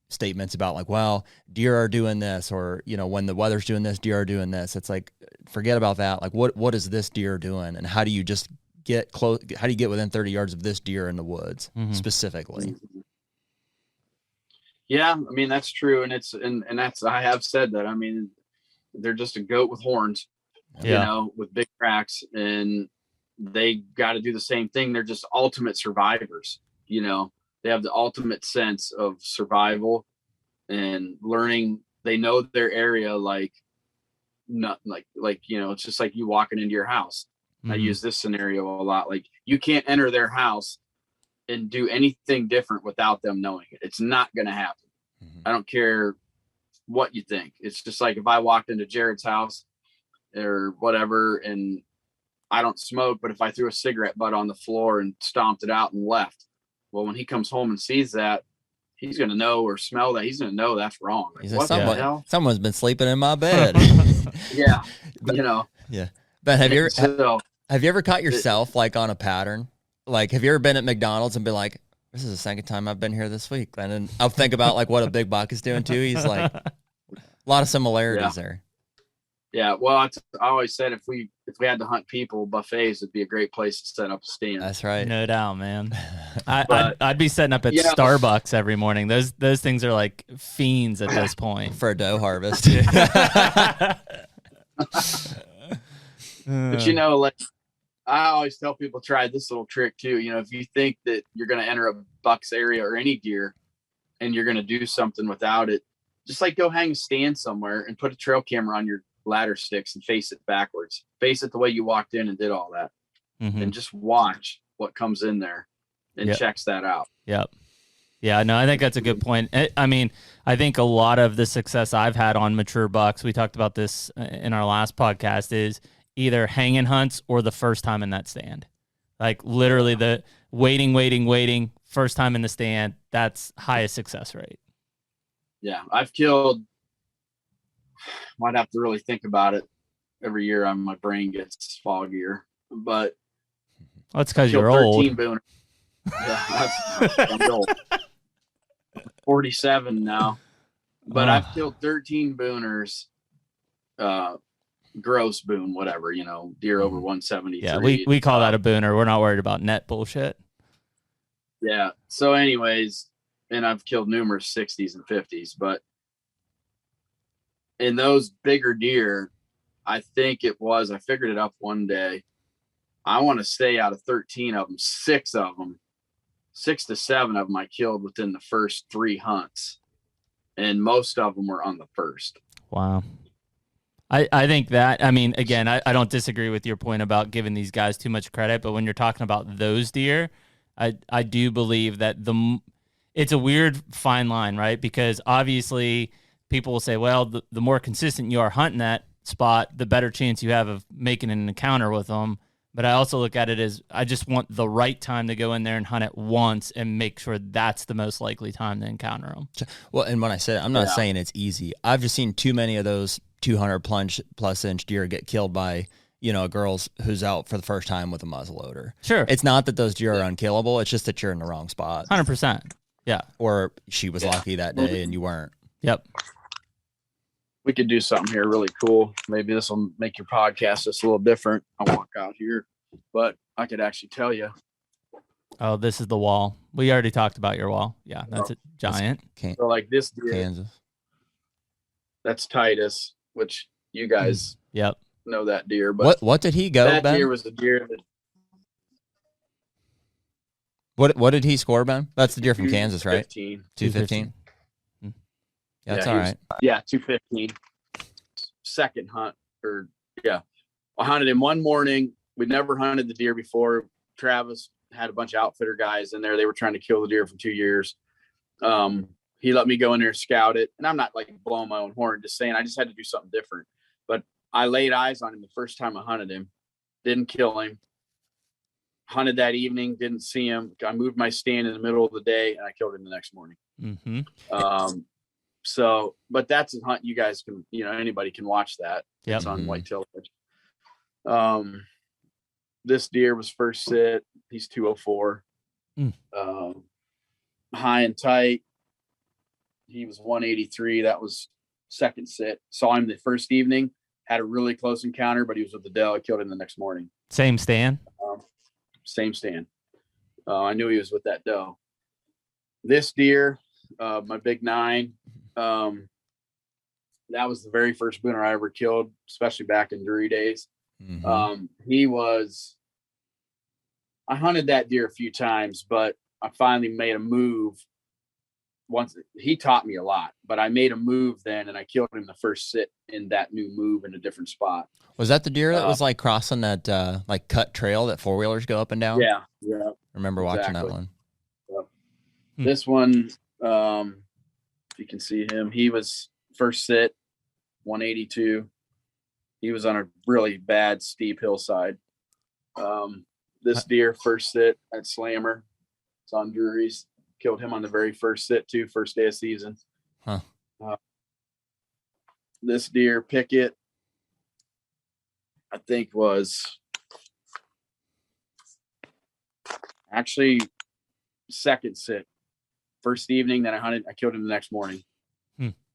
statements about like, well, deer are doing this, or, you know, when the weather's doing this, deer are doing this. It's like, forget about that. Like what is this deer doing? And how do you just get close? How do you get within 30 yards of this deer in the woods specifically? Yeah. I mean, that's true. And that's, I have said that. I mean, they're just a goat with horns, you know, with big cracks, and they got to do the same thing. They're just ultimate survivors, you know. They have the ultimate sense of survival and learning. They know their area like not like you know, it's just like you walking into your house. I use this scenario a lot. Like you can't enter their house and do anything different without them knowing it. It's not going to happen. I don't care what you think. It's just like if I walked into Jared's house or whatever and I don't smoke, but if I threw a cigarette butt on the floor and stomped it out and left, well, when he comes home and sees that, he's going to know or smell that. He's going to know that's wrong. Like, what the hell? Someone's been sleeping in my bed. Yeah. You know. Yeah. But have you ever caught yourself like on a pattern? Like, have you ever been at McDonald's and been like, this is the second time I've been here this week? And then I'll think about like what a big buck is doing too. He's like, a lot of similarities there. Yeah. Well, I always said if we had to hunt people, buffets would be a great place to set up a stand. That's right. No doubt, man. I'd be setting up at Starbucks every morning. Those things are like fiends at this point. For a dough harvest. But you know, like I always tell people, try this little trick too. You know, if you think that you're going to enter a buck's area or any deer and you're going to do something without it, just like go hang a stand somewhere and put a trail camera on your ladder sticks and face it backwards. Face it the way you walked in and did all that. And just watch what comes in there and checks that out. Yep. Yeah, no, I think that's a good point. I mean, I think a lot of the success I've had on mature bucks, we talked about this in our last podcast, is either hanging hunts or the first time in that stand. Like literally the waiting, first time in the stand, that's highest success rate. Yeah, I've killed, might have to really think about it. Every year my brain gets foggier, but that's because you're old. Booner. Yeah, I'm old. 47 now, but I've killed 13 booners, gross boon, whatever, you know, deer over 173. Yeah, we call that a booner. We're not worried about net bullshit. Yeah. So anyways, and I've killed numerous 60s and 50s, but in those bigger deer, I think it was, I figured it up one day. I want to say out of 13 of them, 6 to 7 of them I killed within the first 3 hunts. And most of them were on the first. Wow. I think that, I mean, again, I don't disagree with your point about giving these guys too much credit, but when you're talking about those deer, I do believe that it's a weird fine line, right? Because obviously people will say, well, the more consistent you are hunting that spot, the better chance you have of making an encounter with them. But I also look at it as I just want the right time to go in there and hunt it once and make sure that's the most likely time to encounter them. Well, and when I say it, I'm not saying it's easy. I've just seen too many of those 200 plus inch deer get killed by, you know, girls who's out for the first time with a muzzleloader. Sure. It's not that those deer are unkillable. It's just that you're in the wrong spot. 100%. Yeah. Or she was lucky that day and you weren't. Yep. we could do something here really cool. Maybe this will make your podcast just a little different. I'll walk out here, but I could actually tell you. Oh, this is the wall. We already talked about your wall. Yeah, that's a giant. So like this deer, Kansas. That's Titus, which you guys know that deer. But what did he go, that Ben? deer was the deer that. What did he score, Ben? That's the deer from Kansas, right? 215. 215. Yeah, that's all right. 215. Second hunt, I hunted him one morning. We'd never hunted the deer before. Travis had a bunch of outfitter guys in there. They were trying to kill the deer for 2 years. He let me go in there and scout it. And I'm not like blowing my own horn, just saying I just had to do something different. But I laid eyes on him the first time I hunted him. Didn't kill him. Hunted that evening, didn't see him. I moved my stand in the middle of the day and I killed him the next morning. Mm-hmm. But that's a hunt you guys can, anybody can watch that. Yep. It's on Whitetail Edge. This deer was first sit. He's 204. High and tight. He was 183. That was second sit. Saw him the first evening. Had a really close encounter, but he was with the doe. I killed him the next morning. Same stand? Same stand. I knew he was with that doe. This deer, my big 9, that was the very first Booner I ever killed, especially back in Drury days. I hunted that deer a few times, but I finally made a move. Once he taught me a lot, but I made a move then and I killed him the first sit in that new move in a different spot. Was that the deer that was like crossing that like cut trail that 4-wheelers go up and down? Yeah. Remember watching that one. Yep. This one, if you can see him, he was first sit, 182. He was on a really bad steep hillside. This deer first sit at Slammer. It's on Drury's. Killed him on the very first sit too, first day of season. This deer, Pickett, I think was actually second sit. First evening that I killed him the next morning.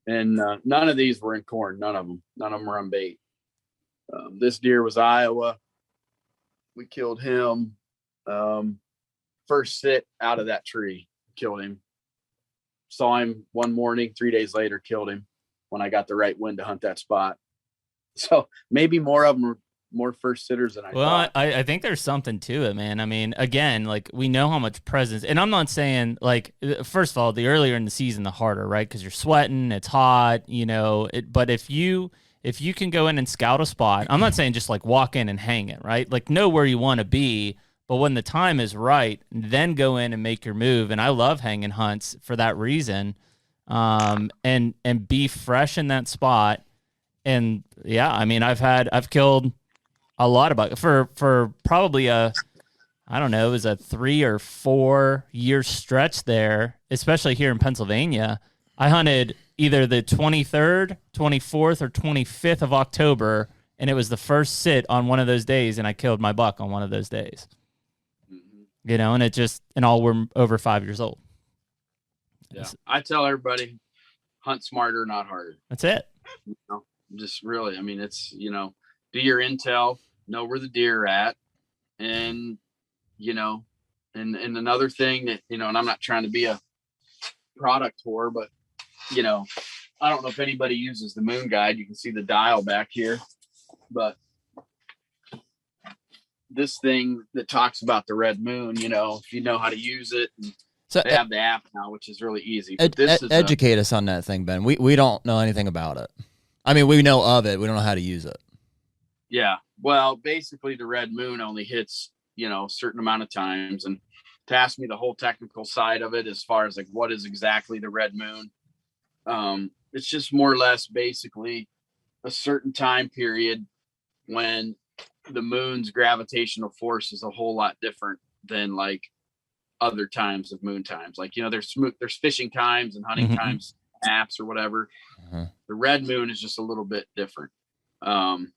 And none of these were in corn. None of them were on bait. This deer was Iowa. We killed him first sit out of that tree. Killed him. Saw him one morning, 3 days later, killed him when I got the right wind to hunt that spot. So maybe more of them were more first sitters than I thought. I think there's something to it, man. I mean, again, like we know how much presence, and I'm not saying like, first of all, the earlier in the season, the harder, right? Because you're sweating, it's hot, but if you can go in and scout a spot, I'm not saying just like walk in and hang it, right? Like know where you want to be. But when the time is right, then go in and make your move. And I love hanging hunts for that reason. And be fresh in that spot. And yeah, I mean, I've killed a lot of bucks for probably it was a 3 or 4 year stretch there, especially here in Pennsylvania. I hunted either the 23rd, 24th, or 25th of October, and it was the first sit on one of those days, and I killed my buck on one of those days. And all were over 5 years old. Yeah. I tell everybody, hunt smarter, not harder. That's it. Just really, I mean, it's, do your intel, know where the deer are at. And, and another thing that, and I'm not trying to be a product whore, but, I don't know if anybody uses the moon guide. You can see the dial back here, but this thing that talks about the red moon, if you know how to use it, so they have the app now, which is really easy. But educate us on that thing, Ben. We don't know anything about it. I mean, we know of it. We don't know how to use it. Yeah. Well, basically the red moon only hits, a certain amount of times. And to ask me the whole technical side of it, as far as like, what is exactly the red moon? It's just more or less basically a certain time period when the moon's gravitational force is a whole lot different than like other times of moon times. Like, there's fishing times and hunting times, apps or whatever. The red moon is just a little bit different. And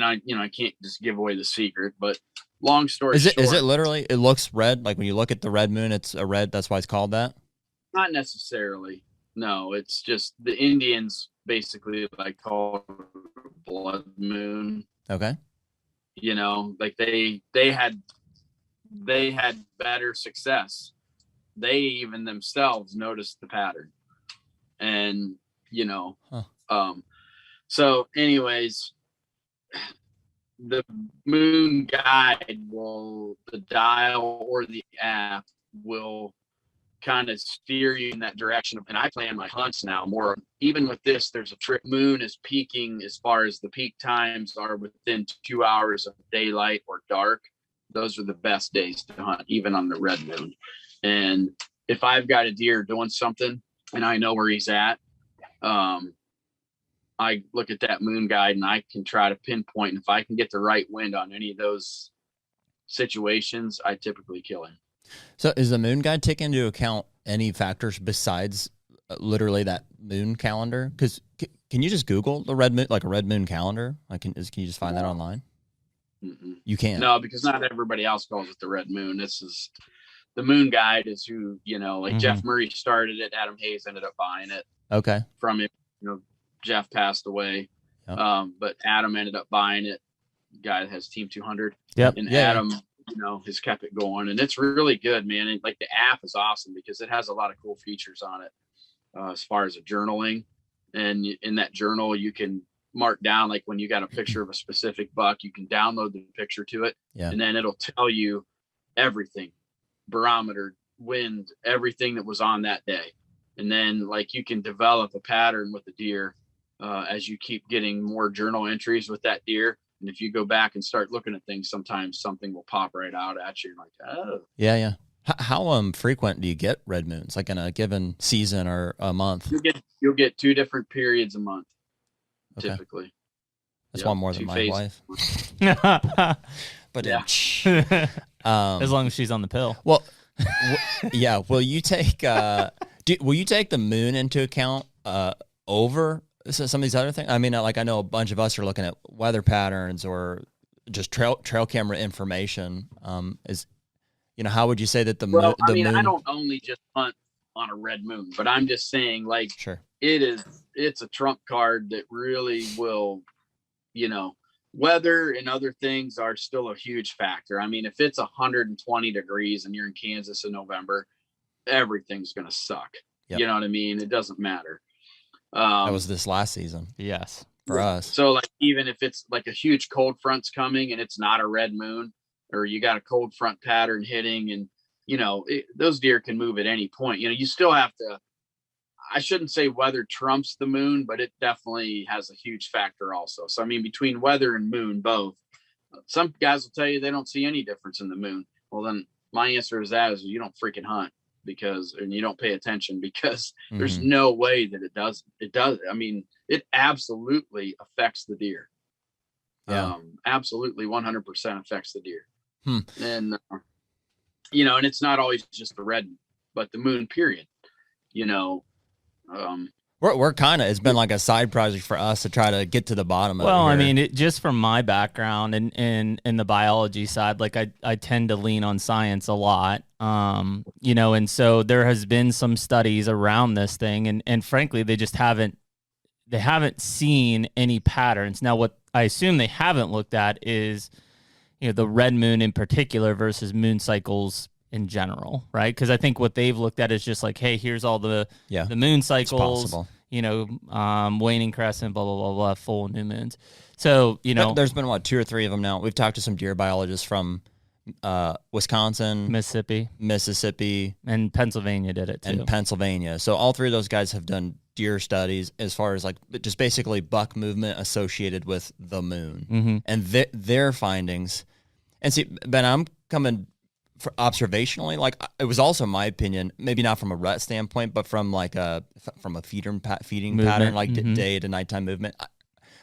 I can't just give away the secret, but long story short. Is it literally, it looks red? Like when you look at the red moon, it's a red, that's why it's called that? Not necessarily. No, it's just the Indians basically like called blood moon. Okay. You know, like they had better success. They even themselves noticed the pattern. And, you know, so anyways, the moon guide the dial or the app will kind of steer you in that direction. And I plan my hunts now more, even with this, there's a trick. Moon is peaking as far as the peak times are within 2 hours of daylight or dark. Those are the best days to hunt, even on the red moon. And if I've got a deer doing something and I know where he's at, I look at that moon guide and I can try to pinpoint. And if I can get the right wind on any of those situations, I typically kill him. So is the moon guide take into account any factors besides literally that moon calendar? Because can you just Google the red moon, like a red moon calendar? Can you just find that online? Mm-mm. You can't. No, because not everybody else calls it the red moon. This is the moon guide is who, you know, like Jeff Murray started it. Adam Hayes ended up buying it. Okay. From him. You know, Jeff passed away. Yep. But Adam ended up buying it. Guy that has Team 200. Yep. And Adam, you know, has kept it going, and it's really good, man. And like the app is awesome because it has a lot of cool features on it, as far as a journaling. And in that journal, you can mark down, like when you got a picture of a specific buck, you can download the picture to it, and then it'll tell you everything, barometer, wind, everything that was on that day. And then like you can develop a pattern with the deer as you keep getting more journal entries with that deer. And if you go back and start looking at things, sometimes something will pop right out at you. You're like, oh. Yeah. How frequent do you get red moons, like in a given season or a month? You'll get 2 different periods a month, typically. That's one more than my wife. But as long as she's on the pill. Well, yeah. Will you take the moon into account over some of these other things? I mean, like I know a bunch of us are looking at weather patterns or just trail camera information. How would you say that the moon? I don't only just hunt on a red moon, but I'm just saying, like, sure, it's a trump card that really will, weather and other things are still a huge factor. I mean, if it's 120 degrees and you're in Kansas in November, everything's going to suck. Yep. You know what I mean? It doesn't matter. That was this last season. Yes. For us. So like, even if it's like a huge cold front's coming and it's not a red moon, or you got a cold front pattern hitting, and, those deer can move at any point. You still have to, I shouldn't say weather trumps the moon, but it definitely has a huge factor also. So, I mean, between weather and moon, both, some guys will tell you they don't see any difference in the moon. Well, then my answer is you don't freaking hunt and you don't pay attention, because there's no way that it does. It does. I mean, it absolutely affects the deer. Yeah. Absolutely 100% affects the deer. And, and it's not always just the red, but the moon period, we're kind of, it's been like a side project for us to try to get to the bottom of it. Well, I mean, just from my background and in the biology side, like I tend to lean on science a lot, and so there has been some studies around this thing, and frankly, they just haven't seen any patterns. Now, what I assume they haven't looked at is, the red moon in particular versus moon cycles in general, right? Because I think what they've looked at is just like, hey, here's all the moon cycles, waning crescent, blah, blah, blah, blah, full new moons. So, there's been 2 or 3 of them now. We've talked to some deer biologists from Wisconsin, Mississippi, and Pennsylvania did it too. So all 3 of those guys have done deer studies as far as like just basically buck movement associated with the moon, and their findings. And see, Ben, I'm coming for observationally. Like, it was also my opinion, maybe not from a rut standpoint, but from like from a feeding movement, pattern, like day to nighttime movement.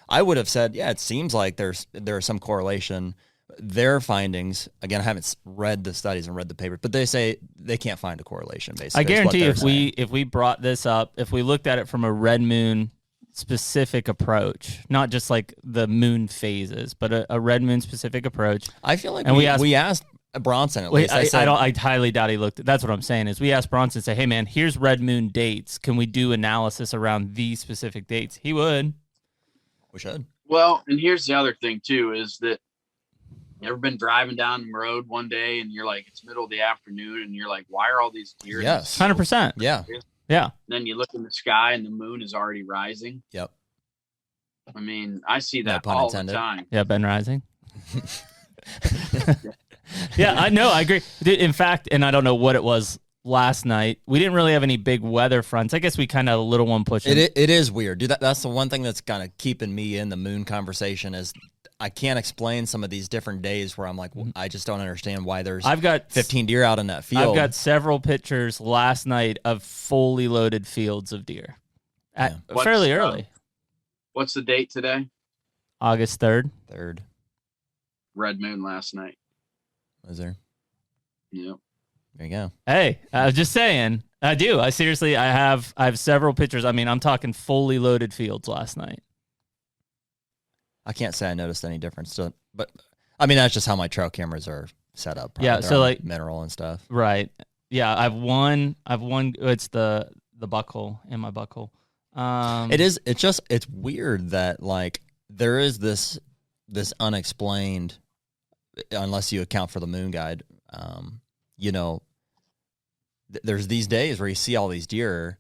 I would have said, it seems like there's some correlation. Their findings, again, I haven't read the studies and read the papers, but they say they can't find a correlation. Basically, I guarantee if we brought this up, if we looked at it from a red moon specific approach, not just like the moon phases, but a red moon specific approach. I feel like and we asked Bronson, at Wait, least. I highly doubt he looked. That's what I'm saying is we asked Bronson, say, hey, man, here's red moon dates. Can we do analysis around these specific dates? He would. We should. Well, and here's the other thing, too, is that you ever been driving down the road one day and you're like, it's middle of the afternoon and you're like, why are all these deer? Yes. 100%. Yeah. Yeah. And then you look in the sky and the moon is already rising. Yep. I mean, I see that No pun all intended. the time. Yeah, Ben Rising. Yeah, I know. I agree. In fact, and I don't know what it was last night. We didn't really have any big weather fronts. I guess we kind of a little one pushing. It is weird, dude. That's the one thing that's kind of keeping me in the moon conversation is I can't explain some of these different days where I'm like, I just don't understand why there's I've got 15 deer out in that field. I've got several pictures last night of fully loaded fields of deer at fairly early. What's the date today? August 3rd. Red moon last night. Was there? Yep. There you go. Hey, I was just saying. I do. I seriously, I have several pictures. I mean, I'm talking fully loaded fields last night. I can't say I noticed any difference to it, but I mean, that's just how my trail cameras are set up. Probably. Yeah. They're So on like mineral and stuff. Right. Yeah. I've one, it's the buckhole in my buckhole. It's weird that like there is this unexplained, unless you account for the moon guide, there's these days where you see all these deer,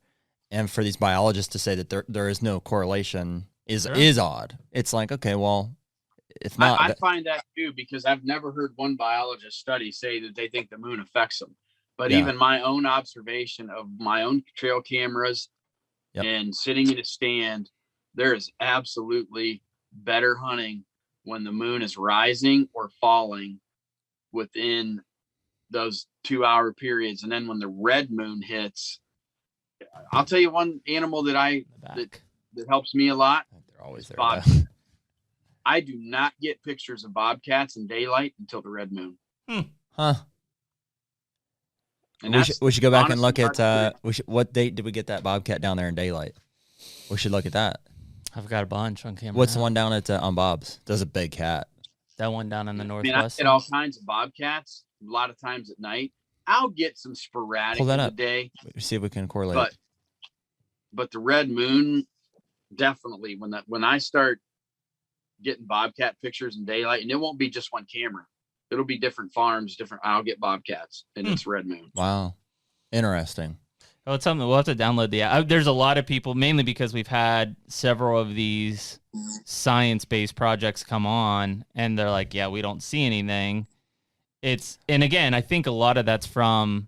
and for these biologists to say that there is no correlation is odd. It's like, okay, well, if not, I find that too, because I've never heard one biologist study say that they think the moon affects them. But even my own observation of my own trail cameras and sitting in a stand, there is absolutely better hunting when the moon is rising or falling within those 2-hour periods. And then when the red moon hits, I'll tell you one animal that that helps me a lot. They're always there. Bobcats. I do not get pictures of bobcats in daylight until the red moon. Huh. And we should go back and look at what date did we get that bobcat down there in daylight? We should look at that. I've got a bunch on camera. What's the one down at on Bob's? There's a big cat. That one down in the northwest. I get all kinds of bobcats a lot of times at night. I'll get some sporadic in the day. See if we can correlate. But the red moon, definitely when I start getting bobcat pictures in daylight, and it won't be just one camera. It'll be different farms, I'll get bobcats, and it's red moon. Wow. Interesting. Oh, it's something we'll have to download the app. There's a lot of people, mainly because we've had several of these science-based projects come on, and they're like, yeah, we don't see anything. And again, I think a lot of that's from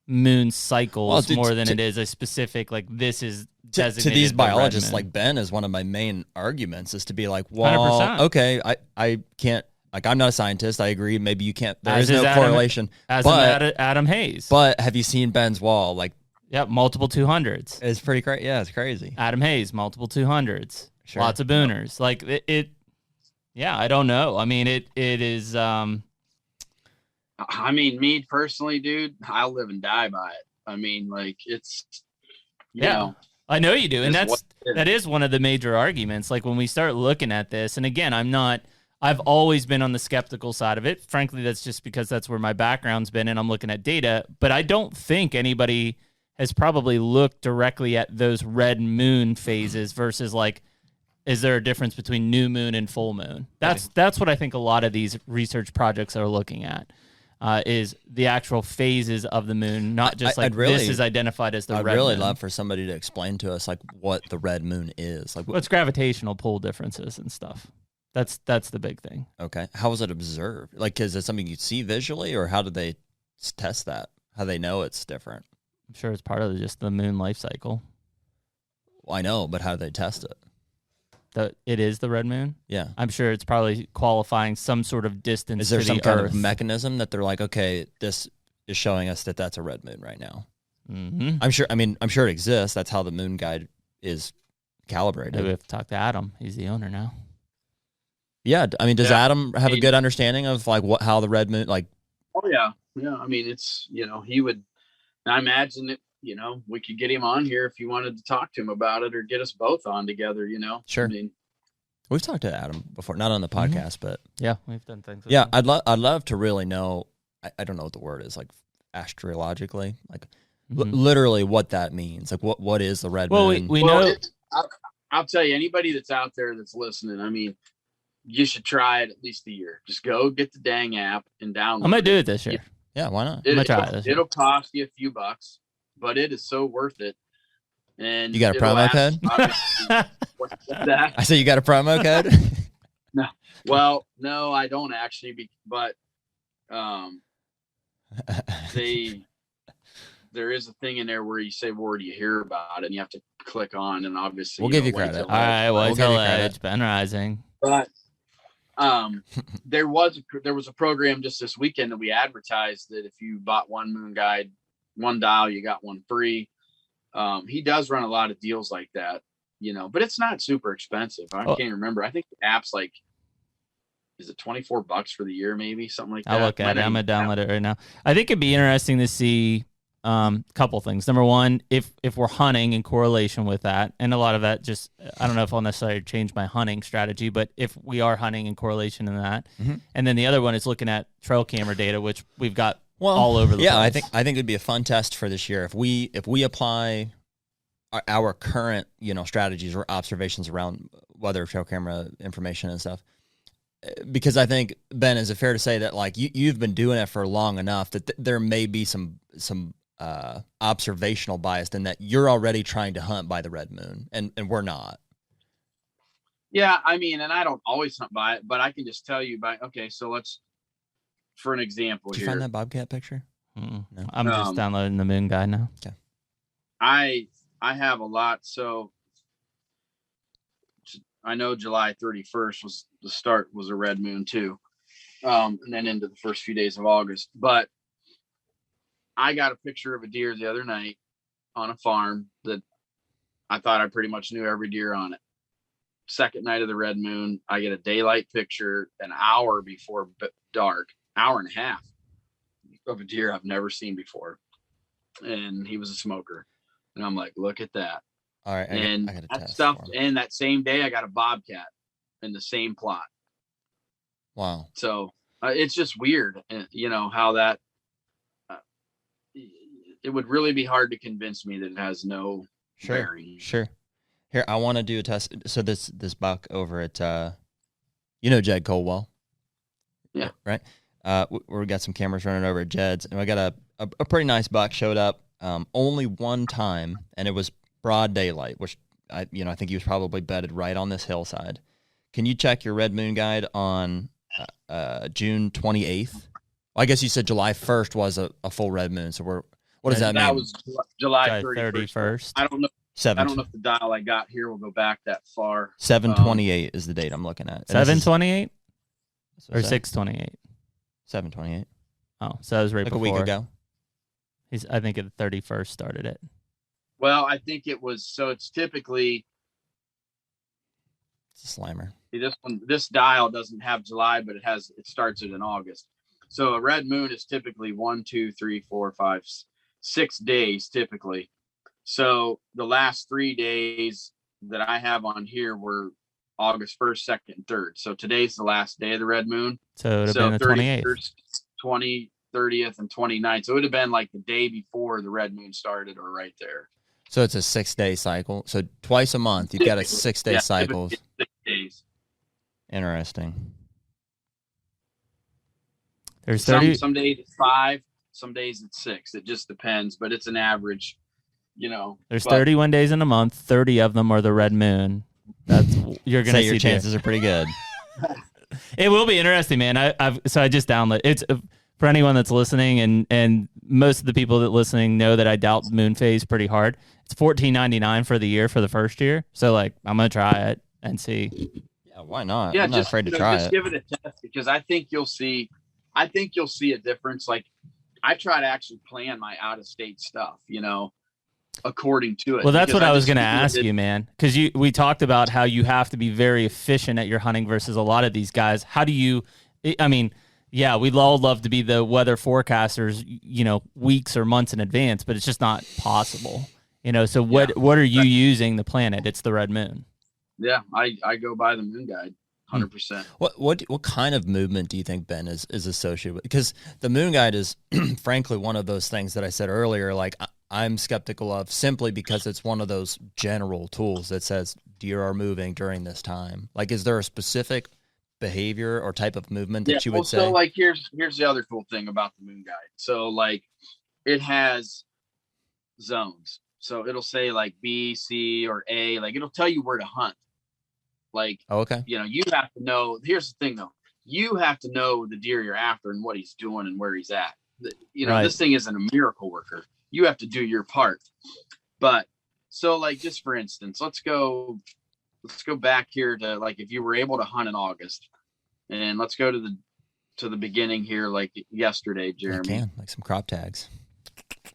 moon cycles more than it is a specific, like, this is designated to these biologists, like Ben is one of my main arguments, is to be like, well, 100%. Okay, I can't, like, I'm not a scientist. I agree. Maybe you can't, there is no correlation. Adam Hayes. But have you seen Ben's wall? Like, yep, multiple 200s. It's pretty crazy. Yeah, it's crazy. Adam Hayes, multiple 200s. Sure. Lots of Booners. Like, yeah, I don't know. I mean, it is... I mean, me personally, dude, I'll live and die by it. I mean, like, it's, you know. I know you do. And that is one of the major arguments. Like, when we start looking at this, and again, I've always been on the skeptical side of it. Frankly, that's just because that's where my background's been, and I'm looking at data. But I don't think anybody has probably looked directly at those red moon phases versus, like, is there a difference between new moon and full moon? That's what I think a lot of these research projects are looking at. Is the actual phases of the moon, not just this is identified as the red moon. I'd really love for somebody to explain to us, like, what the red moon is. Like, what's gravitational pull differences and stuff. That's the big thing. Okay. How was it observed? Like, is it something you see visually, or how do they test that? How do they know it's different? I'm sure it's part of just the moon life cycle. Well, I know, but how do they test it? It is the red moon? Yeah. I'm sure it's probably qualifying some sort of distance. Is there some kind of mechanism that they're like, okay, this is showing us that that's a red moon right now? Mm-hmm. I'm sure it exists. That's how the moon guide is calibrated. Maybe we have to talk to Adam. He's the owner now. Yeah. I mean, does Adam have a good understanding of, like, how the red moon, like? Oh, yeah. Yeah. I mean, it's, he would, I imagine that, we could get him on here if you wanted to talk to him about it, or get us both on together, Sure. I mean, we've talked to Adam before, not on the podcast, but yeah, we've done things. I'd love to really know I don't know what the word is, like astrologically, like literally what that means. Like what is the red moon? We know. I'll tell you, anybody that's out there that's listening, I mean, you should try it at least a year. Just go get the dang app and download it. I'm going to do it this year. Yeah, why not? I'm going to try it this year. It'll cost you a few bucks, but it is so worth it. And you got a promo code? What's that? I said you got a promo code? No. Well, no, I don't actually, but there is a thing in there where you say, where do you hear about it? And you have to click on, and obviously we'll give you credit. All right, Whitetail Edge, Ben Rising. But there was a program just this weekend that we advertised that if you bought one moon guide, one dial, you got one free. He does run a lot of deals like that, but it's not super expensive. I can't remember. I think the app's like, is it $24 for the year, maybe something like that? I'll look at it. I'm gonna download it right now. I think it'd be interesting to see a couple things. Number one, if we're hunting in correlation with that, and a lot of that just, I don't know if I'll necessarily change my hunting strategy, but if we are hunting in correlation in that, and then the other one is looking at trail camera data, which we've got all over the place. I think it'd be a fun test for this year if we apply our current strategies or observations around weather, trail camera information and stuff. Because I think, Ben, is it fair to say that like you've been doing it for long enough that there may be some observational bias in that you're already trying to hunt by the red moon and we're not. Yeah, I mean, and I don't always hunt by it, but I can just tell you so let's, for an example, Did you find that bobcat picture? No. I'm just downloading the moon guide now. Okay. I have a lot, so I know July 31st was a red moon too. And then into the first few days of August. But I got a picture of a deer the other night on a farm that I thought I pretty much knew every deer on it. Second night of the red moon, I get a daylight picture an hour before dark, hour and a half, of a deer I've never seen before. And he was a smoker. And I'm like, look at that. All right. And I got that stuff. And that same day, I got a bobcat in the same plot. Wow. So it's just weird, how that. It would really be hard to convince me that it has no bearing. Sure. Here, I want to do a test. So this buck over at, Jed Colwell. Yeah. Right. We got some cameras running over at Jed's, and I got a pretty nice buck showed up only one time, and it was broad daylight, which I think he was probably bedded right on this hillside. Can you check your red moon guide on June 28th? Well, I guess you said July 1st was a full red moon. So what does that mean? That was July 31st. I don't know. 7th. I don't know if the dial I got here will go back that far. 7/28 is the date I'm looking at. 7/28 or 6/28? 7/28. Oh, so that was right before. A week ago. I think the 31st started it. Well, I think it was. So it's typically. It's a slimer. See, this dial doesn't have July, but it starts it in August. So a red moon is typically 1, 2, 3, 4, 5, 6 days typically. So the last 3 days that I have on here were August 1st, 2nd, and 3rd. So today's the last day of the red moon. So it would have been the 28th. 20th, 30th, and 29th. So it would have been like the day before the red moon started or right there. So it's a 6-day cycle. So twice a month, you've got a 6-day cycle. 6 days. Interesting. There's 30. Some days it's 5, some days it's 6. It just depends, but it's an average, There's 31 days in a month. 30 of them are the red moon. You're gonna see your chances are pretty good. It will be interesting, man. I just downloaded it's for anyone that's listening, and most of the people that listening know that I doubt moon phase pretty hard. It's $14.99 for the year for the first year. So I'm gonna try it and see. Yeah, why not? Yeah, I'm not afraid to try it. Just give it a test because I think you'll see a difference. Like I try to actually plan my out of state stuff, according to it. Well, that's what I was going to ask you, man, because we talked about how you have to be very efficient at your hunting versus a lot of these guys. How do you? I mean, yeah, we'd all love to be the weather forecasters, weeks or months in advance, but it's just not possible. So what are you using to plan it? It's the red moon. Yeah, I go by the moon guide. 100%. What kind of movement do you think, Ben, is associated with? Because the moon guide is, frankly, one of those things that I said earlier, like I'm skeptical of simply because it's one of those general tools that says deer are moving during this time. Like, is there a specific behavior or type of movement that you would say? So like here's the other cool thing about the moon guide. So like it has zones. So it'll say like B, C, or A. Like it'll tell you where to hunt. Like, okay, you have to know. Here's the thing, though. You have to know the deer you're after and what he's doing and where he's at. Right. This thing isn't a miracle worker. You have to do your part. But so, like, just for instance, let's go back here to like if you were able to hunt in August, and let's go to the beginning here, like yesterday, Jeremy. I can like some crop tags.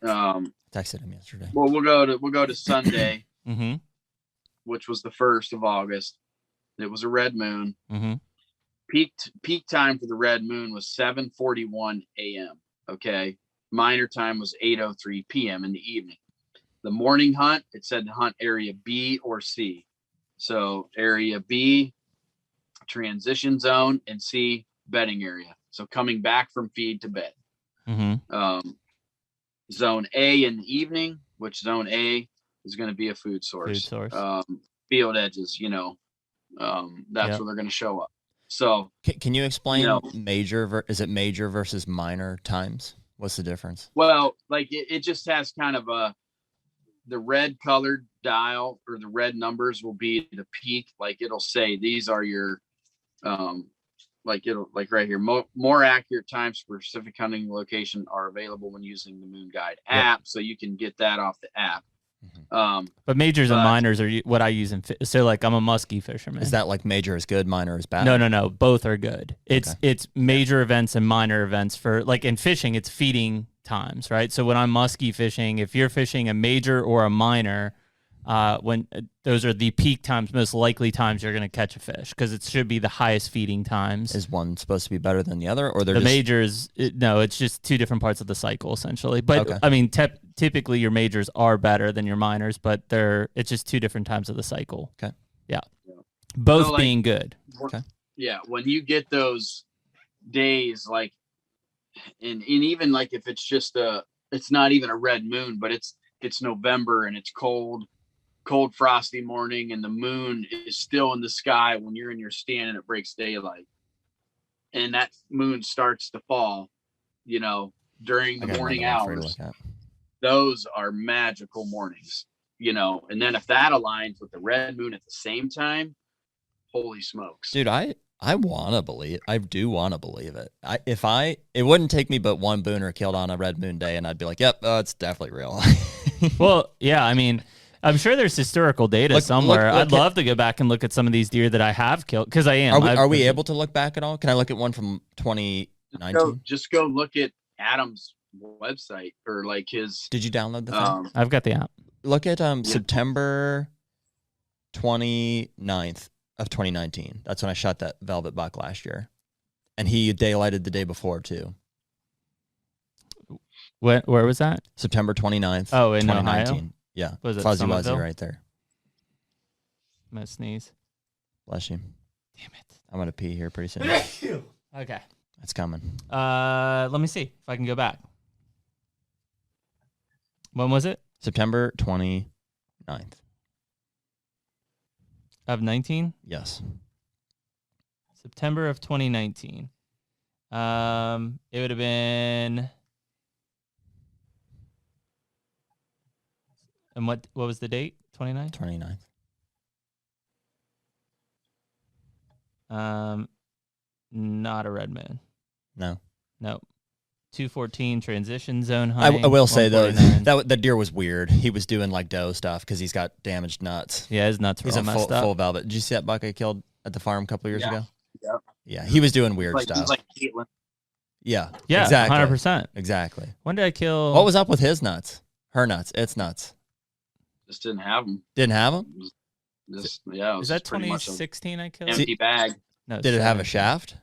Texted him yesterday. Well, we'll go to Sunday, which was the 1st of August. It was a red moon. Peak time for the red moon was 7:41 a.m. Okay. Minor time was 8:03 p.m. in the evening. The morning hunt, it said to hunt area B or C. So area B, transition zone, and C, bedding area. So coming back from feed to bed. Zone A in the evening, which zone A is going to be a food source. Field edges, that's where they're going to show up. So can you explain major? Is it major versus minor times? What's the difference? Well, like it just has kind of the red colored dial, or the red numbers will be the peak. Like it'll say these are your, like right here, more accurate time specific hunting location are available when using the Moon Guide app. So you can get that off the app. But majors and minors are what I use in so like I'm a muskie fisherman. Is that like major is good, minor is bad? No, both are good. It's major events and minor events. For like in fishing, it's feeding times, right? So when I'm muskie fishing, if you're fishing a major or a minor, when those are the peak times, most likely times you're going to catch a fish, because it should be the highest feeding times. Is one supposed to be better than the other, or the majors? No, it's just two different parts of the cycle essentially. But I mean, typically your majors are better than your minors, but it's just two different times of the cycle. Okay. Yeah. Both being good. Okay. Yeah. When you get those days, like, and even like if it's just it's not even a red moon, but it's November and it's cold, frosty morning, and the moon is still in the sky when you're in your stand and it breaks daylight, and that moon starts to fall, during the morning hours. Those are magical mornings, and then if that aligns with the red moon at the same time, holy smokes. Dude, I want to believe, I do want to believe it. It wouldn't take me but one booner killed on a red moon day, and I'd be like, yep, it's definitely real. Well, yeah, I mean, I'm sure there's historical data somewhere. I'd love to go back and look at some of these deer that I have killed, because I am. Are we able to look back at all? Can I look at one from 2019? Just go look at Adam's website, or like his. Did you download the thing? I've got the app. Look at September 29th of 2019. That's when I shot that velvet buck last year, and he daylighted the day before too. Where was that? September 29th. Oh, in 2019. Ohio? Yeah. Was it Fuzzy Somerville? Wuzzy right there. I'm gonna sneeze. Bless you. Damn it. I'm gonna pee here pretty soon. Okay. It's coming. Let me see if I can go back. When was it? September 29th. Of 19? Yes. September of 2019. It would have been. And what was the date? 29th? 29th. Not a red moon. No. 214 transition zone hunting. I will say though, that deer was weird. He was doing like doe stuff because he's got damaged nuts. Yeah, his nuts were all messed up. Full velvet. Did you see that buck I killed at the farm a couple of years ago? Yeah. Yeah, he was doing weird stuff. He's like Caitlin. Yeah, exactly. 100%. Exactly. When did I kill? What was up with his nuts? Her nuts. Its nuts. Just didn't have them. Didn't have them? Is that 2016 I killed? Empty bag. No. Did it have a shaft?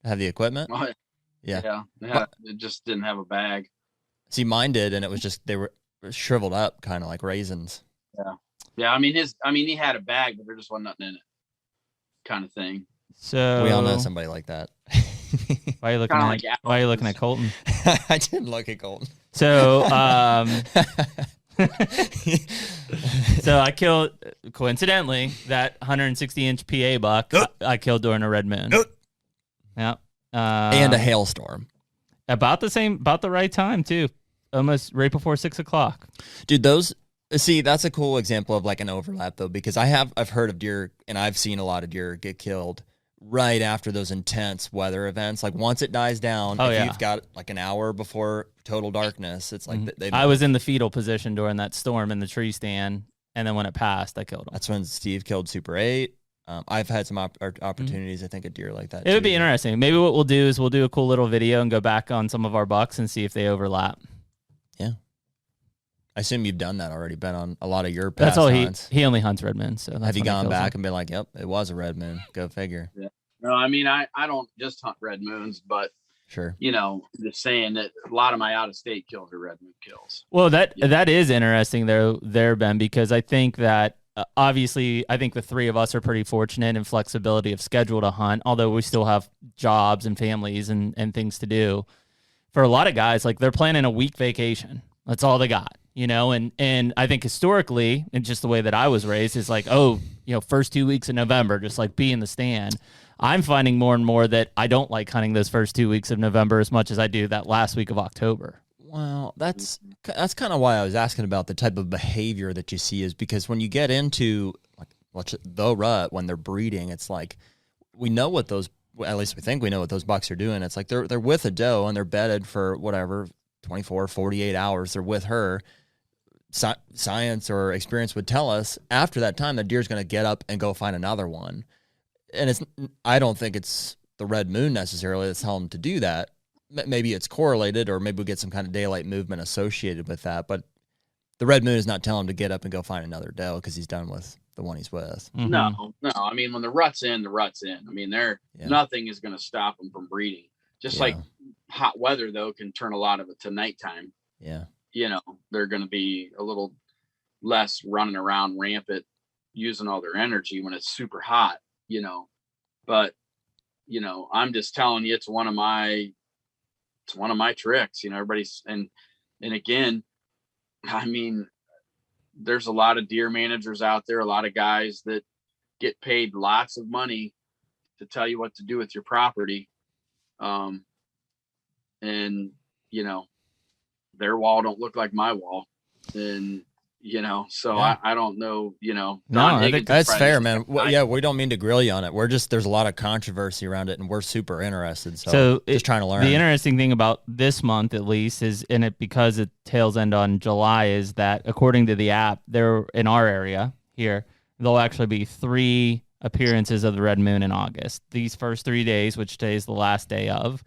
Have the equipment? Oh, yeah. It just didn't have a bag. See, mine did, and it was just, they were shriveled up, kind of like raisins. Yeah. I mean, he had a bag, but there just wasn't nothing in it, kind of thing. So we all know somebody like that. Why are you looking at? Why are you looking at Colton? I didn't look at Colton. So, so I killed, coincidentally, that 160-inch PA buck. I killed during a red moon. Yeah, and a hailstorm. About the right time too. Almost right before 6 o'clock. Dude, see, that's a cool example of like an overlap though, because I've heard of deer and I've seen a lot of deer get killed right after those intense weather events. Like once it dies down, you've got like an hour before total darkness, it's like I was in the fetal position during that storm in the tree stand, and then when it passed, I killed him. That's when Steve killed Super 8. I've had some opportunities, I think, a deer like that. It would be interesting. Maybe what we'll do is we'll do a cool little video and go back on some of our bucks and see if they overlap. Yeah. I assume you've done that already, been on a lot of your past That's all hunts. He only hunts red moon. So have you gone back and been like, yep, it was a red moon. Go figure. Yeah. No, I mean, I don't just hunt red moons, but sure, just saying that a lot of my out-of-state kills are red moon kills. Well, that is interesting there, Ben, because I think that obviously I think the three of us are pretty fortunate in flexibility of schedule to hunt, although we still have jobs and families and things to do. For a lot of guys, like they're planning a week vacation. That's all they got, and I think historically, and just the way that I was raised is like, first 2 weeks of November, just like be in the stand. I'm finding more and more that I don't like hunting those first 2 weeks of November as much as I do that last week of October. Well, that's kind of why I was asking about the type of behavior that you see, is because when you get into like the rut, when they're breeding, it's like we know what those, at least we think we know what those bucks are doing. It's like they're with a doe and they're bedded for whatever, 24, 48 hours. They're with her. Science or experience would tell us after that time, the deer's going to get up and go find another one. And I don't think it's the red moon necessarily that's telling them to do that. Maybe it's correlated, or maybe we get some kind of daylight movement associated with that. But the red moon is not telling him to get up and go find another doe because he's done with the one he's with. Mm-hmm. No. I mean, when the rut's in, the rut's in. I mean, nothing is going to stop them from breeding. Just like hot weather, though, can turn a lot of it to nighttime. Yeah. They're going to be a little less running around rampant, using all their energy when it's super hot, but, I'm just telling you, it's one of my tricks, everybody's, and again, I mean, there's a lot of deer managers out there, a lot of guys that get paid lots of money to tell you what to do with your property. And, their wall don't look like my wall. And, so I don't know, No, I think that's fair, man. We don't mean to grill you on it. There's a lot of controversy around it, and we're super interested. So just trying to learn. The interesting thing about this month, at least, is in it, because it tails end on July, is that according to the app, there in our area here, there'll actually be 3 appearances of the red moon in August. These first 3 days, which today is the last day of,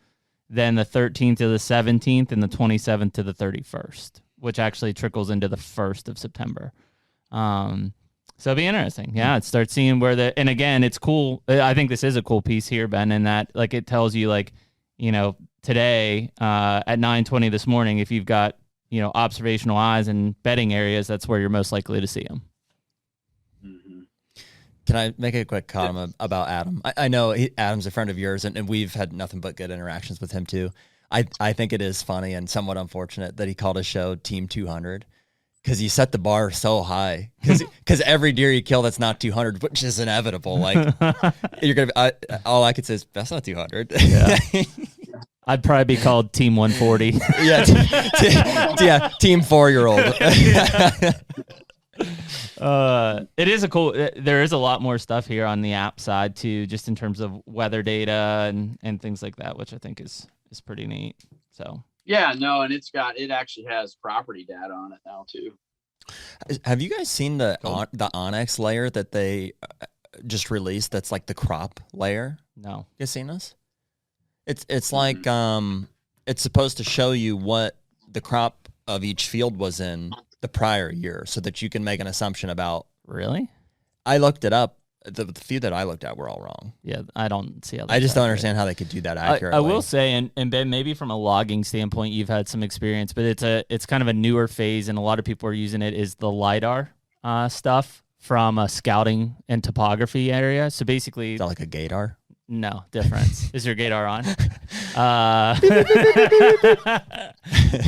then the 13th to the 17th, and the 27th to the 31st, which actually trickles into the 1st of September. So it'll be interesting. Yeah, it starts seeing and again, it's cool. I think this is a cool piece here, Ben, in that like it tells you today at 9:20 this morning, if you've got, observational eyes and bedding areas, that's where you're most likely to see them. Mm-hmm. Can I make a quick comment about Adam? I know Adam's a friend of yours, and we've had nothing but good interactions with him too. I think it is funny and somewhat unfortunate that he called his show Team 200, because he set the bar so high. Because every deer you kill that's not 200, which is inevitable. Like you're gonna. All I could say is that's not 200. Yeah. I'd probably be called Team 140. Yeah, Team 4-year-old. It is there is a lot more stuff here on the app side too, just in terms of weather data and things like that, which I think is pretty neat. So and it actually has property data on it now too. Have you guys seen the Onyx layer that they just released? That's like the crop layer. No, you seen this? It's like it's supposed to show you what the crop of each field was in the prior year, so that you can make an assumption about. Really? I looked it up. The few that I looked at were all wrong. Yeah, I don't see how. I just don't understand how they could do that accurately. I will say, and Ben, maybe from a logging standpoint, you've had some experience, but it's kind of a newer phase, and a lot of people are using it. Is the Lidar stuff from a scouting and topography area? So basically, is that like a gaydar? No difference. Is your gator on?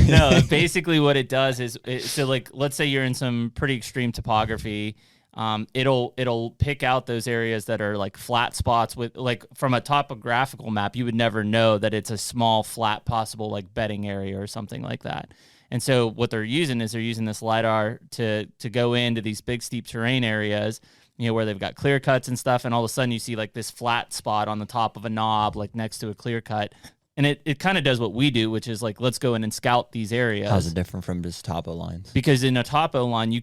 No, basically what it does is, so like, let's say you're in some pretty extreme topography. It'll pick out those areas that are like flat spots with, like, from a topographical map, you would never know that it's a small flat possible like bedding area or something like that. And so what they're using is they're using this Lidar to go into these big steep terrain areas, you know, where they've got clear cuts and stuff, and all of a sudden you see like this flat spot on the top of a knob, like next to a clear cut. And it kind of does what we do, which is like, let's go in and scout these areas. How's it different from just topo lines? Because in a topo line,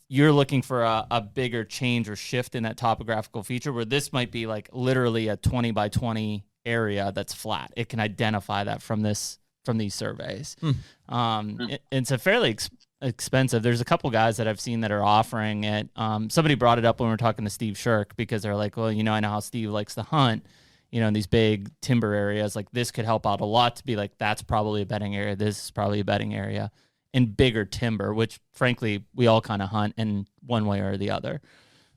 you're looking for a bigger change or shift in that topographical feature, where this might be like literally a 20 by 20 area that's flat. It can identify that from these surveys. It's a fairly expensive. There's a couple guys that I've seen that are offering it. Somebody brought it up when we were talking to Steve Shirk, because they're like, well, you know, I know how Steve likes to hunt, you know, in these big timber areas. Like, this could help out a lot to be like, that's probably a bedding area. This is probably a bedding area in bigger timber, which frankly, we all kind of hunt in one way or the other.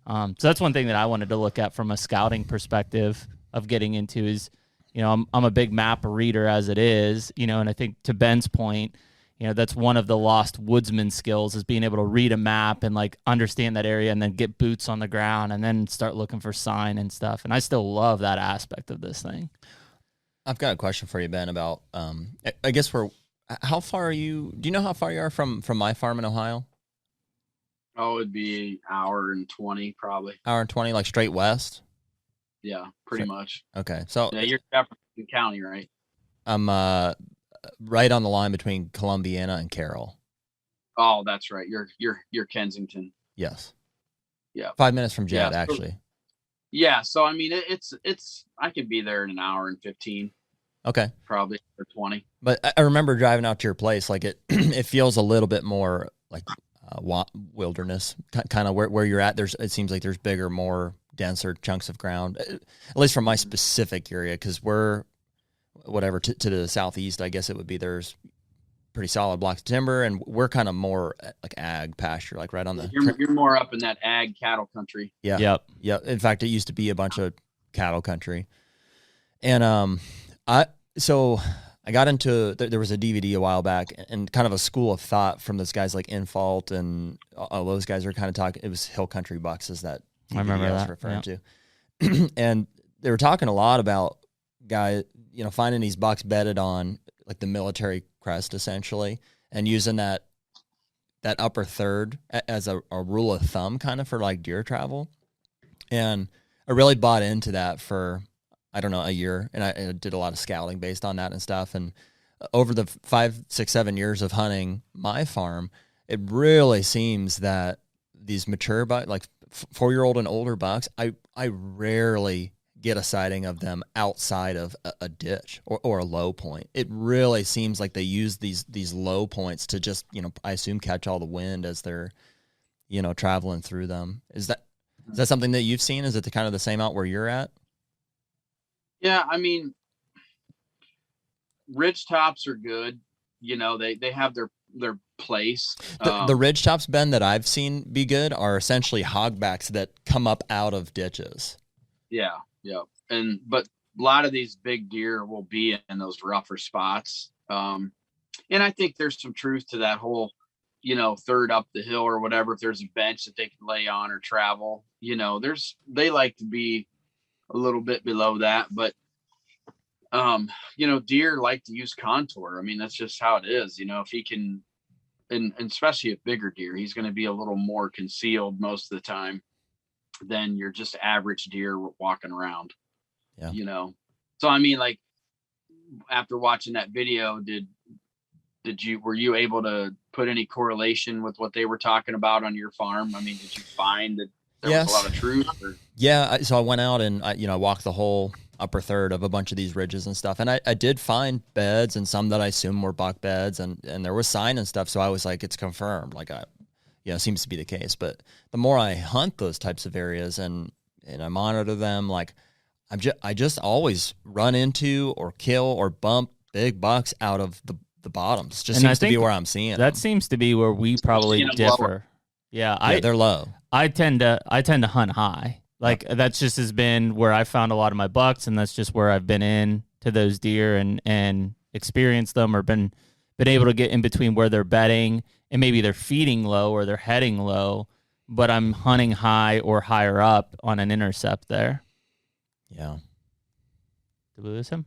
So that's one thing that I wanted to look at from a scouting perspective of getting into is, you know, I'm a big map reader as it is, you know, and I think to Ben's point, you know, that's one of the lost woodsman skills, is being able to read a map and like understand that area and then get boots on the ground and then start looking for sign and stuff. And I still love that aspect of this thing. I've got a question for you, Ben, about, I guess how far are you, do you know how far you are from my farm in Ohio? Oh, it'd be hour and 20 probably. Hour and 20, like straight west? Yeah, pretty much. Okay. So yeah, you're Jefferson County, right? I'm right on the line between Columbiana and Carroll. Oh, that's right. You're Kensington. Yes. Yeah. 5 minutes from Jed, actually. Yeah. So I mean, it's I could be there in an hour and 15. Okay. Probably, or 20. But I remember driving out to your place, like it feels a little bit more like wilderness, kind of where you're at. It seems like there's bigger, more denser chunks of ground, at least from my specific area, because we're whatever to the southeast, I guess it would be, there's pretty solid blocks of timber, and we're kind of more like ag pasture, like right on the. You're more up in that ag cattle country. Yeah. Yep. In fact, it used to be a bunch of cattle country, and I got into, there was a DVD a while back, and kind of a school of thought from those guys like Infault and all those guys were kind of talking. It was Hill Country Bucks, is that DVD I remember I was that referring to, and they were talking a lot about finding these bucks bedded on like the military crest essentially, and using that upper third as a rule of thumb kind of for like deer travel. And I really bought into that for, I don't know, a year, and I did a lot of scouting based on that and stuff. And over the 5, 6, 7 years of hunting my farm, it really seems that these mature bucks, like 4-year-old and older bucks, I rarely get a sighting of them outside of a ditch or a low point. It really seems like they use these low points to just, I assume, catch all the wind as they're, traveling through them. Is that something that you've seen? Is it kind of the same out where you're at? Yeah, I mean, ridge tops are good. They have their place. The ridge tops, Ben, that I've seen be good are essentially hogbacks that come up out of ditches. Yeah. But a lot of these big deer will be in those rougher spots. And I think there's some truth to that whole, third up the hill or whatever. If there's a bench that they can lay on or travel, they like to be a little bit below that. But, deer like to use contour. I mean, that's just how it is. If he can, and especially a bigger deer, he's going to be a little more concealed most of the time than your just average deer walking around. Yeah. So I mean, like, after watching that video, were you able to put any correlation with what they were talking about on your farm? I mean, did you find that there was a lot of truth? Or? Yeah. So I went out and I walked the whole upper third of a bunch of these ridges and stuff. And I did find beds, and some that I assume were buck beds, and there was sign and stuff. So I was like, it's confirmed. Like, it seems to be the case. But the more I hunt those types of areas and I monitor them, like, I just always run into or kill or bump big bucks out of the bottoms. Just seems to be where I'm seeing that them. Seems to be where we probably differ. Yeah, they're low. I tend to hunt high. Like that's just has been where I found a lot of my bucks, and that's just where I've been in to those deer and experienced them, or been able to get in between where they're bedding and maybe they're feeding low or they're heading low, but I'm hunting high or higher up on an intercept there. Yeah. Did we lose him?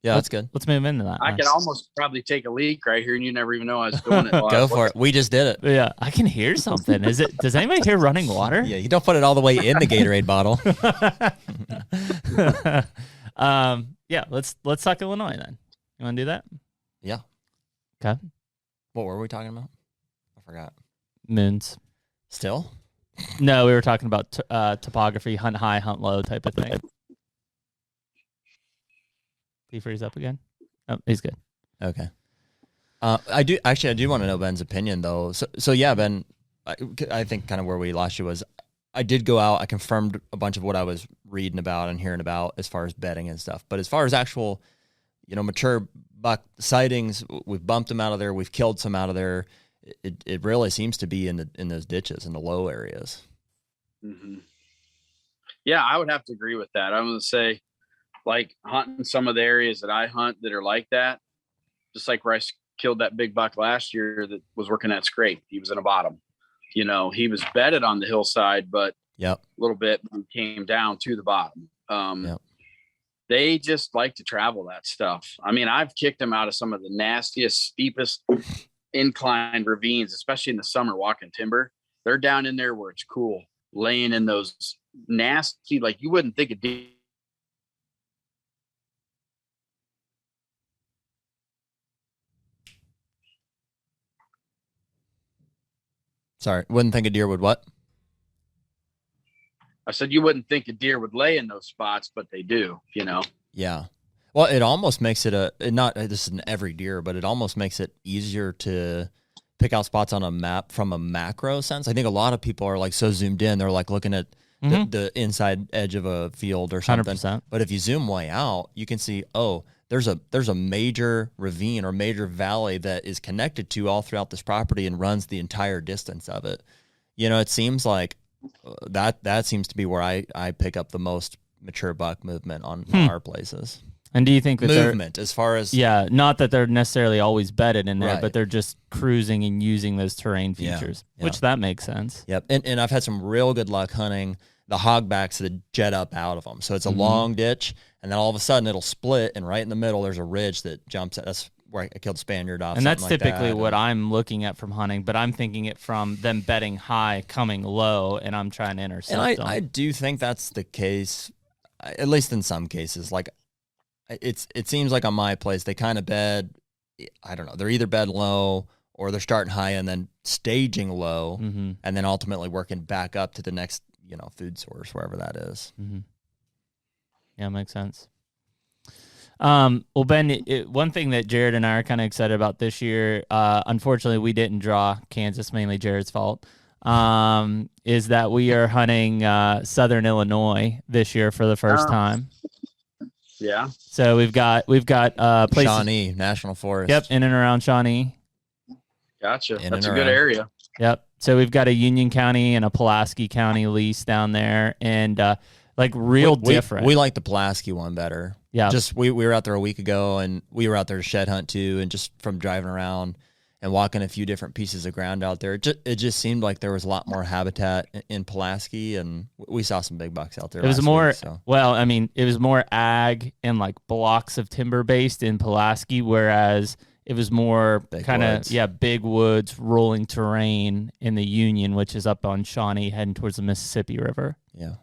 Yeah, that's good. Let's move into that. I could almost probably take a leak right here, and you never even know I was doing it. Go for it. We just did it. Yeah, I can hear something. Does anybody hear running water? Yeah, you don't put it all the way in the Gatorade bottle. Yeah, let's talk Illinois then. You want to do that? Yeah. Okay. What were we talking about? I forgot. Moons. Still? No, we were talking about topography, hunt high, hunt low type of thing. Did he freeze up again? Oh, he's good. Okay. I do want to know Ben's opinion though. So yeah, Ben, I think kind of where we lost you was I did go out. I confirmed a bunch of what I was reading about and hearing about as far as bedding and stuff. But as far as actual, mature buck sightings, we've bumped them out of there. We've killed some out of there. It really seems to be in those ditches in the low areas. Mm-hmm. Yeah, I would have to agree with that. I'm going to say, like, hunting some of the areas that I hunt that are like that, just like where I killed that big buck last year that was working at scrape. He was in a bottom. He was bedded on the hillside, but a little bit came down to the bottom. They just like to travel that stuff. I mean, I've kicked them out of some of the nastiest, steepest inclined ravines, especially in the summer walking timber. They're down in there where it's cool, laying in those nasty, like you wouldn't think of deer. Sorry, wouldn't think a deer would what? I said you wouldn't think a deer would lay in those spots, but they do, Yeah. Well, it almost makes it this isn't every deer, but it almost makes it easier to pick out spots on a map from a macro sense. I think a lot of people are like so zoomed in, they're like looking at the inside edge of a field or something. 100%. But if you zoom way out, you can see, there's a major ravine or major valley that is connected to all throughout this property and runs the entire distance of it. It seems like that seems to be where I pick up the most mature buck movement on our places. And do you think that movement as far as not that they're necessarily always bedded in there, right, but they're just cruising and using those terrain features, which that makes sense. Yep. And I've had some real good luck hunting the hogbacks that jet up out of them. So it's a long ditch, and then all of a sudden it'll split, and right in the middle there's a ridge that jumps. That's where I killed Spaniard off. And that's typically what I'm looking at from hunting, but I'm thinking it from them bedding high, coming low, and I'm trying to intercept them. I do think that's the case, at least in some cases. Like it seems like on my place they kind of bed. I don't know. They're either bed low or they're starting high and then staging low, and then ultimately working back up to the next food source, wherever that is. Yeah, makes sense. Well, Ben, one thing that Jared and I are kind of excited about this year, unfortunately we didn't draw Kansas, mainly Jared's fault, is that we are hunting Southern Illinois this year for the first time. Yeah. So we've got places, Shawnee National Forest. Yep, in and around Shawnee. Gotcha. That's a good area. Yep. So we've got a Union County and a Pulaski County lease down there, and different. We like the Pulaski one better. Yeah. Just we were out there a week ago, and we were out there to shed hunt too, and just from driving around and walking a few different pieces of ground out there, it just seemed like there was a lot more habitat in Pulaski, and we saw some big bucks out there. It was more it was more ag and like blocks of timber based in Pulaski, whereas it was more kind of, big woods, rolling terrain in the Union, which is up on Shawnee, heading towards the Mississippi River. Yeah.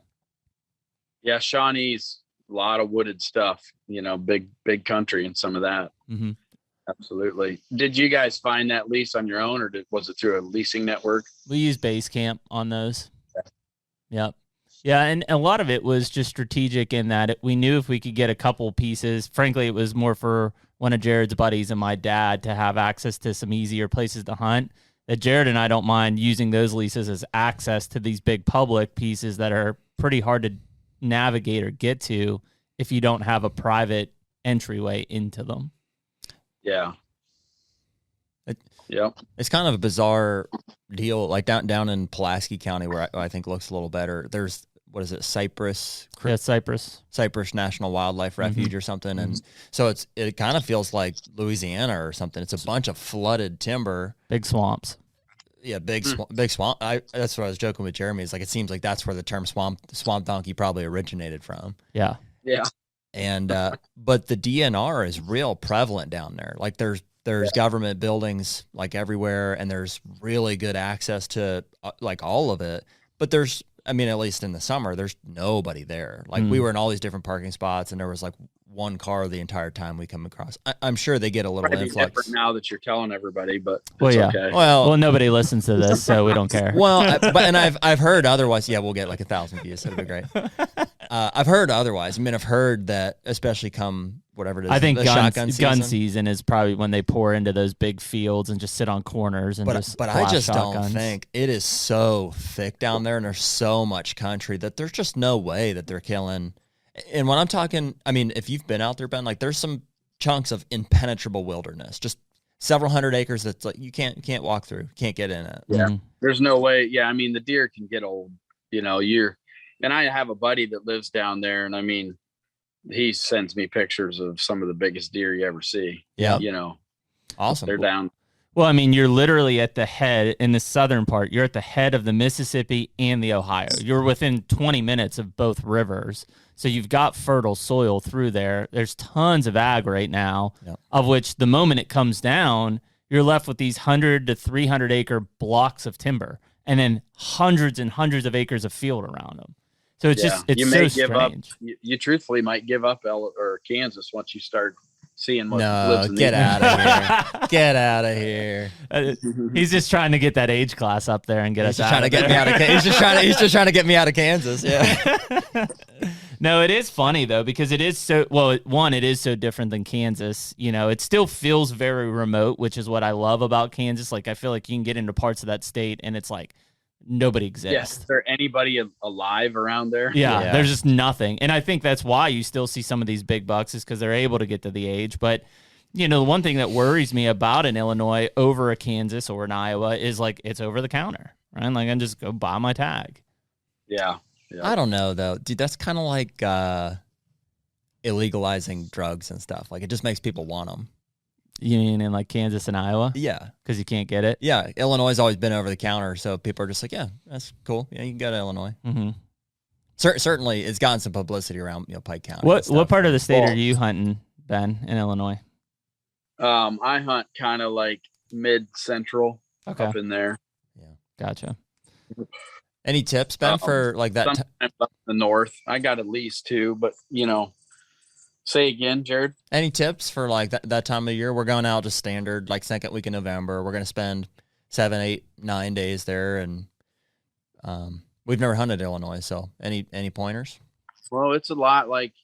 Yeah, Shawnee's a lot of wooded stuff, big country and some of that. Mm-hmm. Absolutely. Did you guys find that lease on your own, or was it through a leasing network? We use Basecamp on those. Yep. Yeah, and a lot of it was just strategic in that we knew if we could get a couple pieces, frankly, it was more for one of Jared's buddies and my dad to have access to some easier places to hunt, that Jared and I don't mind using those leases as access to these big public pieces that are pretty hard to navigate or get to if you don't have a private entryway into them. Yeah. It's kind of a bizarre deal. Like down in Pulaski County, where I think looks a little better. what is it, Cypress National Wildlife Refuge or something. And so it kind of feels like Louisiana or something. It's a bunch of flooded timber, big swamps. Yeah, big swamp. That's what I was joking with Jeremy. It's like, it seems like that's where the term swamp donkey probably originated from. Yeah. And but the DNR is real prevalent down there. Like there's government buildings like everywhere, and there's really good access to like all of it. But there's, I mean, at least in the summer, there's nobody there. Like we were in all these different parking spots, and there was like one car the entire time we come across. I'm sure they get a little influx now that you're telling everybody, but okay. Well, nobody listens to this, so we don't care. Well, I've heard otherwise. Yeah, we'll get like 1,000 views. That'd be great. I've heard otherwise. I mean, I've heard that, especially come whatever it is. I think gun season is probably when they pour into those big fields and just sit on corners and but I just don't think it is so thick down there, and there's so much country that there's just no way that they're killing. And when I'm talking, I mean, if you've been out there, Ben, like there's some chunks of impenetrable wilderness, just several hundred acres that's like you can't walk through, can't get in it. Yeah, there's no way. Yeah, I mean, the deer can get old. And I have a buddy that lives down there, and I mean, he sends me pictures of some of the biggest deer you ever see. Yeah, awesome. They're down. Well, I mean, you're literally at the head in the southern part. You're at the head of the Mississippi and the Ohio. You're within 20 minutes of both rivers. So you've got fertile soil through there. There's tons of ag right now, of which the moment it comes down, you're left with these 100 to 300 acre blocks of timber, and then hundreds and hundreds of acres of field around them. So it's you may so give strange. Up. You truthfully might give up Kansas once you start seeing what lives in get out of here. Get out of here. He's just trying to get that age class up there and get us out of there. He's just trying to get me out of Kansas. Yeah. No, it is funny though, because it is so, well, one, it is so different than Kansas. It still feels very remote, which is what I love about Kansas. Like, I feel like you can get into parts of that state and it's like nobody exists. Yes. Is there anybody alive around there? Yeah, there's just nothing. And I think that's why you still see some of these big bucks, is because they're able to get to the age. But, the one thing that worries me about an Illinois over a Kansas or an Iowa is like it's over the counter, right? Like, I can just go buy my tag. Yeah. I don't know though, dude. That's kind of like illegalizing drugs and stuff. Like, it just makes people want them. You mean in like Kansas and Iowa? Yeah, because you can't get it. Yeah, Illinois has always been over the counter, so people are just like, yeah, that's cool. Yeah, you can go to Illinois. Mm-hmm. Certainly, it's gotten some publicity around Pike County. What part of the state are you hunting, Ben, in Illinois? I hunt kind of like mid-central, up in there. Yeah, gotcha. Any tips, Ben, for like that? Sometimes up in the north. I got a lease too, but say again, Jared. Any tips for like that time of year? We're going out just standard, like second week in November. We're going to spend 7, 8, 9 days there, and we've never hunted Illinois. So any pointers? Well, it's a lot like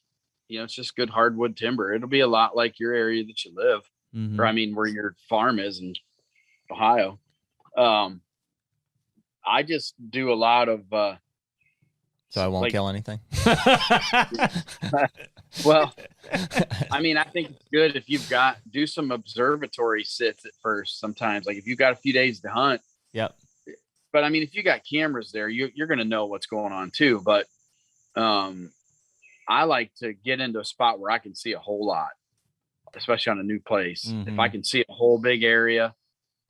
it's just good hardwood timber. It'll be a lot like your area that you live, or I mean, where your farm is in Ohio. I just do a lot of so I won't kill anything. Well, I mean, I think it's good if you've do some observatory sits at first. Sometimes, like if you've got a few days to hunt. Yep. But I mean, if you got cameras there, you're going to know what's going on too. But I like to get into a spot where I can see a whole lot, especially on a new place. If I can see a whole big area.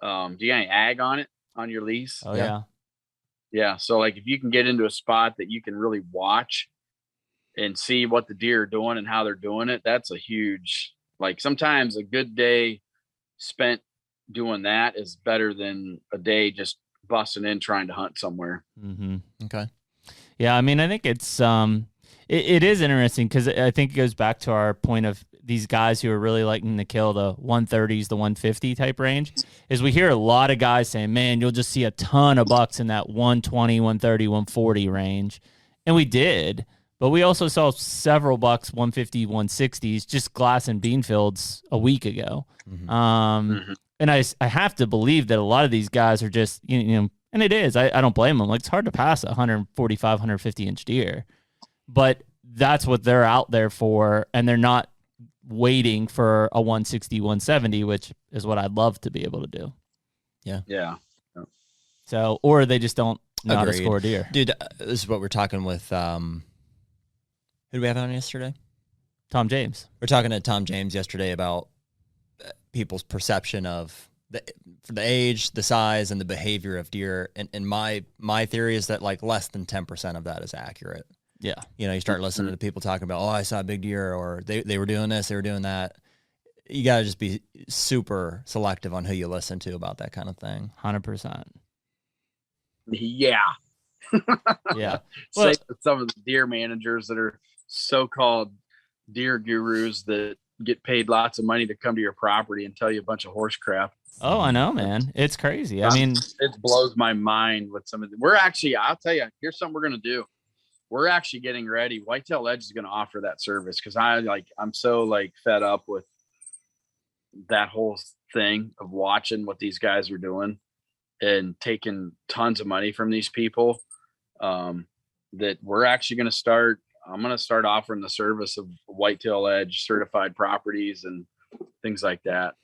Do you got any ag on your lease? Oh yeah. Yeah. So like if you can get into a spot that you can really watch and see what the deer are doing and how they're doing it, that's a huge, like sometimes a good day spent doing that is better than a day just busting in trying to hunt somewhere. Mm-hmm. Okay. Yeah. I mean, I think it's, it is interesting because I think it goes back to our point of these guys who are really liking to kill the 130s, the 150 type range, is we hear a lot of guys saying, man, you'll just see a ton of bucks in that 120, 130, 140 range. And we did, but we also saw several bucks, 150, 160s, just glass and bean fields a week ago. And I have to believe that a lot of these guys are just, and it is, I don't blame them. Like, it's hard to pass a 145, 150 inch deer, but that's what they're out there for. And they're not waiting for a 160, 170, which is what I'd love to be able to do. Yeah. Yeah. So, or they just don't not Agreed. a score deer. Dude, this is what we're talking with, who did we have on yesterday? Tom James. We're talking to Tom James yesterday about people's perception of for the age, the size, and the behavior of deer. And my theory is that like less than 10% of that is accurate. Yeah. You know, you start listening to people talking about, oh, I saw a big deer, or they were doing this, they were doing that. You got to just be super selective on who you listen to about that kind of thing. 100%. Yeah. Yeah. Well, some of the deer managers that are so-called deer gurus that get paid lots of money to come to your property and tell you a bunch of horse crap. Oh, I know, man. It's crazy. I mean, it blows my mind with some of the, I'll tell you, here's something we're going to do. We're actually getting ready. Whitetail Edge is going to offer that service because I'm so like fed up with that whole thing of watching what these guys are doing and taking tons of money from these people. That we're actually going to start. I'm going to start offering the service of Whitetail Edge certified properties and things like that.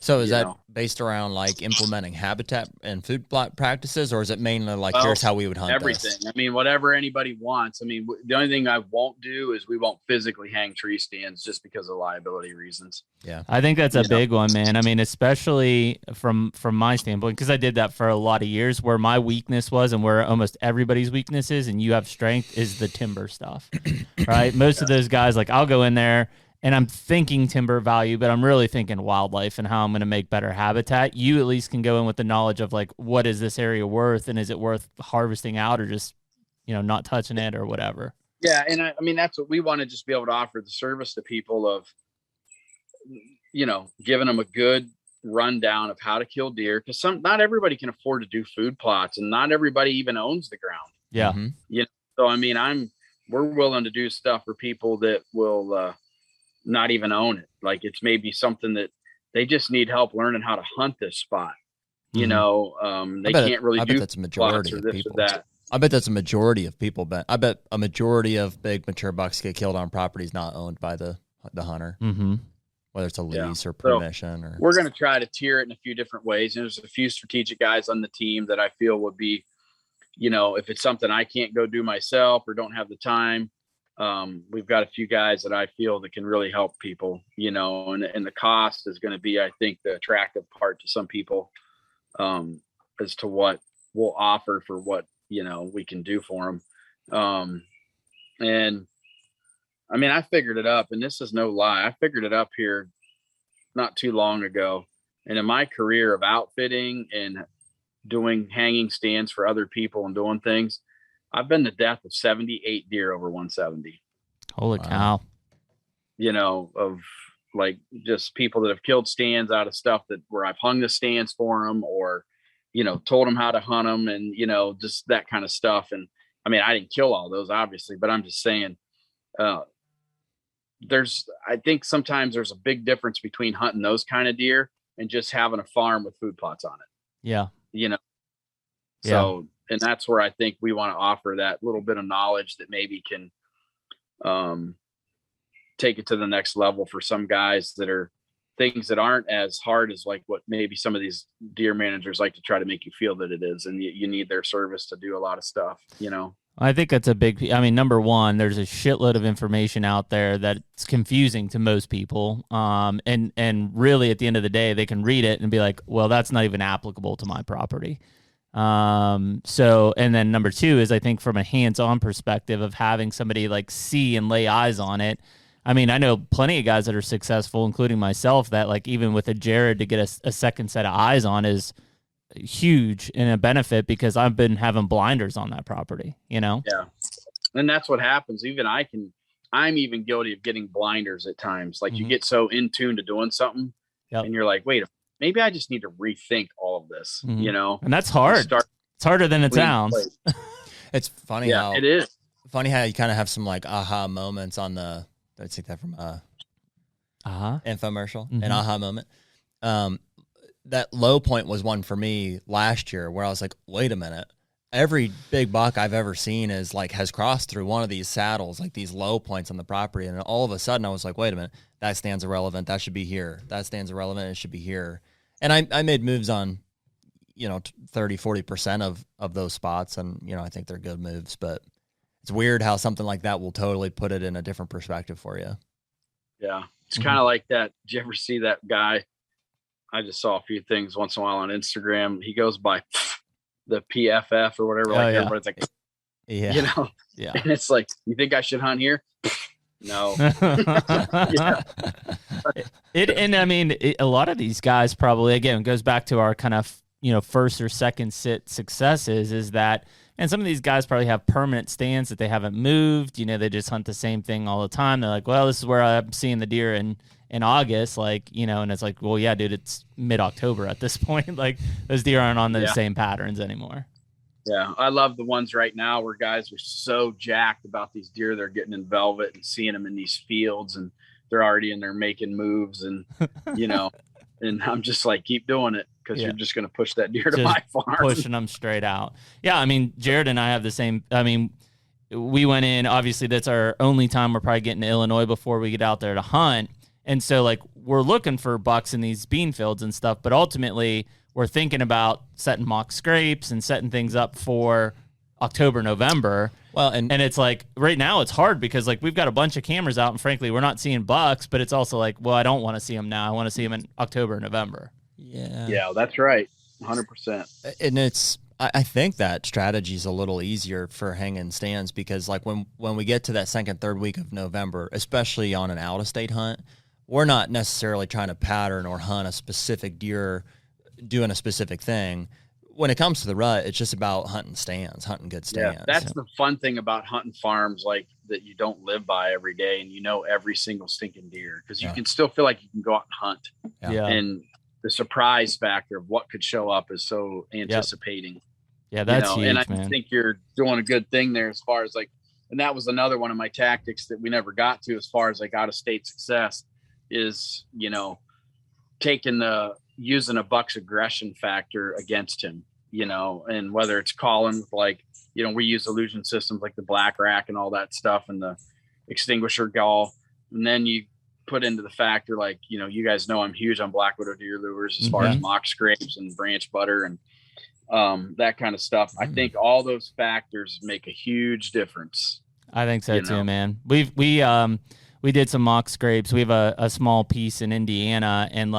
So is that based around like implementing habitat and food plot practices, or is it mainly like, here's how we would hunt everything? this? I mean, whatever anybody wants. I mean, the only thing I won't do is we won't physically hang tree stands just because of liability reasons. Yeah. I think that's a big one, man. I mean, especially from my standpoint, because I did that for a lot of years, where my weakness was and where almost everybody's weakness is, and you have strength, is the timber stuff, right? Most of those guys, like I'll go in there and I'm thinking timber value, but I'm really thinking wildlife and how I'm going to make better habitat. You at least can go in with the knowledge of like, what is this area worth, and is it worth harvesting out or just, not touching it or whatever. Yeah. And I mean, that's what we want to just be able to offer the service to people of, giving them a good rundown of how to kill deer. Cause not everybody can afford to do food plots, and not everybody even owns the ground. Yeah. Mm-hmm. So, I mean, we're willing to do stuff for people that will, not even own it. Like it's maybe something that they just need help learning how to hunt this spot. They can't really do that's a majority of people. That. I bet that's a majority of people, but I bet a majority of big mature bucks get killed on properties not owned by the hunter, whether it's a lease or permission. Or we're going to try to tier it in a few different ways. And there's a few strategic guys on the team that I feel would be, if it's something I can't go do myself or don't have the time, we've got a few guys that I feel that can really help people, and the cost is going to be, I think, the attractive part to some people, as to what we'll offer for what, we can do for them. And I mean, I figured it up, and this is no lie. I figured it up here not too long ago. And in my career of outfitting and doing hanging stands for other people and doing things, I've been the death of 78 deer over 170. Holy cow. Of like just people that have killed stands out of stuff where I've hung the stands for them, or, told them how to hunt them, and, just that kind of stuff. And I mean, I didn't kill all those obviously, but I'm just saying, I think sometimes there's a big difference between hunting those kind of deer and just having a farm with food plots on it. Yeah. So, and that's where I think we want to offer that little bit of knowledge that maybe can take it to the next level for some guys that are things that aren't as hard as like what maybe some of these deer managers like to try to make you feel that it is. And you need their service to do a lot of stuff, I think that's number one, there's a shitload of information out there that's confusing to most people. And really at the end of the day, they can read it and be like, well, that's not even applicable to my property. And then number two is I think from a hands-on perspective of having somebody like see and lay eyes on it. I mean, I know plenty of guys that are successful, including myself, that like even with a Jared to get a second set of eyes on is huge and a benefit because I've been having blinders on that property, Yeah. And that's what happens. I'm even guilty of getting blinders at times. Like you get so in tune to doing something and you're like, wait, maybe I just need to rethink all of this, And that's hard. It's harder than it sounds. It's funny how it is. Funny how you kind of have some like aha moments on the. I take that from infomercial, an aha moment. That low point was one for me last year where I was like, wait a minute. Every big buck I've ever seen has crossed through one of these saddles, like these low points on the property. And all of a sudden I was like, wait a minute, that stand's irrelevant. That should be here. That stand's irrelevant. It should be here. And I made moves on, 30-40% of those spots. And, I think they're good moves, but it's weird how something like that will totally put it in a different perspective for you. Yeah. It's kind of like that. Did you ever see that guy? I just saw a few things once in a while on Instagram. He goes by the PFF or whatever. Everybody's like, yeah. And it's like, you think I should hunt here? No. A lot of these guys probably, again, it goes back to our kind of, first or second sit successes is that, and some of these guys probably have permanent stands that they haven't moved. They just hunt the same thing all the time. They're like, well, this is where I'm seeing the deer in August, and it's like, well, yeah, dude, it's mid-October at this point. Like those deer aren't on those same patterns anymore. Yeah, I love the ones right now where guys are so jacked about these deer. They're getting in velvet and seeing them in these fields, and they're already in there making moves, and and I'm just like, keep doing it because you're just going to push that deer to my farm. Pushing them straight out. Yeah, Jared and I have the same. We went in. Obviously, that's our only time we're probably getting to Illinois before we get out there to hunt, and so like we're looking for bucks in these bean fields and stuff, but ultimately we're thinking about setting mock scrapes and setting things up for October, November. Well, and it's like right now it's hard because like we've got a bunch of cameras out and frankly we're not seeing bucks, but it's also like, well, I don't want to see them now. I want to see them in October, November. Yeah, that's right. 100%. And I think that strategy is a little easier for hanging stands because like when we get to that second, third week of November, especially on an out of state hunt, we're not necessarily trying to pattern or hunt a specific deer doing a specific thing. When it comes to the rut, it's just about hunting stands, good stands. Yeah, that's the fun thing about hunting farms like that you don't live by every day, and every single stinking deer because you can still feel like you can go out and hunt. Yeah. And the surprise factor of what could show up is so anticipating. Yeah, that's huge, and I man. think you're doing a good thing there as far as like, and that was another one of my tactics that we never got to as far as like out of state success is, using a buck's aggression factor against him, and whether it's calling with like, we use illusion systems like the black rack and all that stuff and the extinguisher gall. And then you put into the factor, like, you guys know I'm huge on black widow deer lures as far as mock scrapes and branch butter and that kind of stuff. I think all those factors make a huge difference. I think so too, man. We did some mock scrapes. We have a small piece in Indiana, and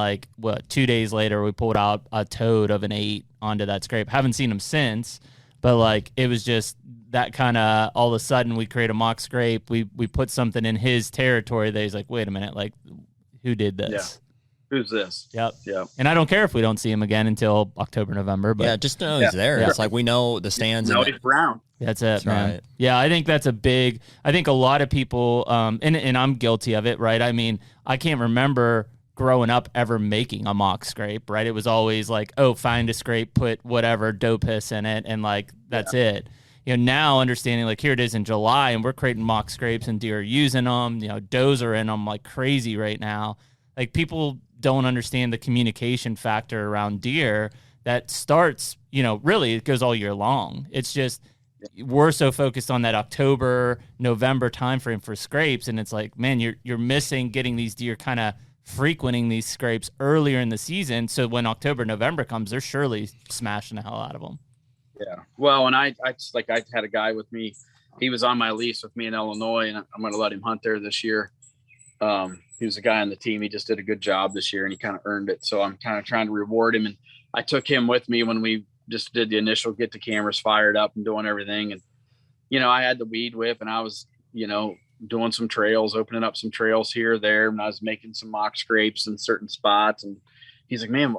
2 days later, we pulled out a toad of an 8 onto that scrape. Haven't seen him since, but it was just that kind of all of a sudden we create a mock scrape. We put something in his territory that he's like, wait a minute, who did this? Yeah. Who's this? Yep. Yep. And I don't care if we don't see him again until October, November. But just to know he's there. Yeah. It's like we know the stands. No, he's brown. That's it, man. Right. Yeah, I think that's I think a lot of people, and I'm guilty of it, right? I can't remember growing up ever making a mock scrape, right? It was always like, oh, find a scrape, put whatever doe piss in it, and that's it. Now understanding here it is in July, and we're creating mock scrapes, and deer are using them. Does are in them like crazy right now. People don't understand the communication factor around deer that starts, really it goes all year long. It's just we're so focused on that October, November timeframe for scrapes, and it's like, man, you're missing getting these deer kind of frequenting these scrapes earlier in the season. So when October, November comes, they're surely smashing the hell out of them. Yeah. Well, and I had a guy with me. He was on my lease with me in Illinois, and I'm going to let him hunt there this year. He was a guy on the team. He just did a good job this year, and he kind of earned it. So I'm kind of trying to reward him. And I took him with me when we just did the initial get the cameras fired up and doing everything. And, I had the weed whip, and I was, doing some trails, opening up some trails here or there. And I was making some mock scrapes in certain spots. And he's like, man,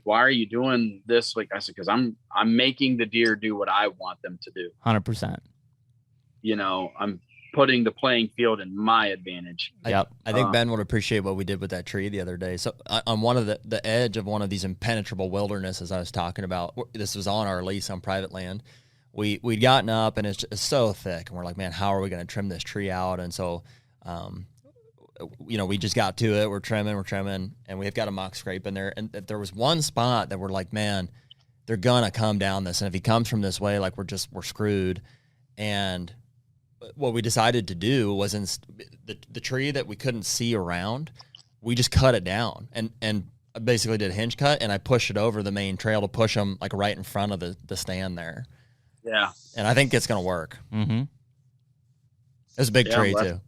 why are you doing this? I said, because I'm making the deer do what I want them to do. 100%. I'm putting the playing field in my advantage. I think Ben would appreciate what we did with that tree the other day. So on one of the edge of one of these impenetrable wildernesses I was talking about, this was on our lease on private land. We'd gotten up, and it's so thick, and we're like, man, how are we going to trim this tree out? And so, we just got to it. We're trimming, and we've got a mock scrape in there. And there was one spot that we're like, man, they're gonna come down this, and if he comes from this way, we're screwed. And what we decided to do was in the tree that we couldn't see around, we just cut it down. And I basically did hinge cut, and I pushed it over the main trail to push them like right in front of the stand there. Yeah. And I think it's going to work. Mm-hmm. It was a big tree too.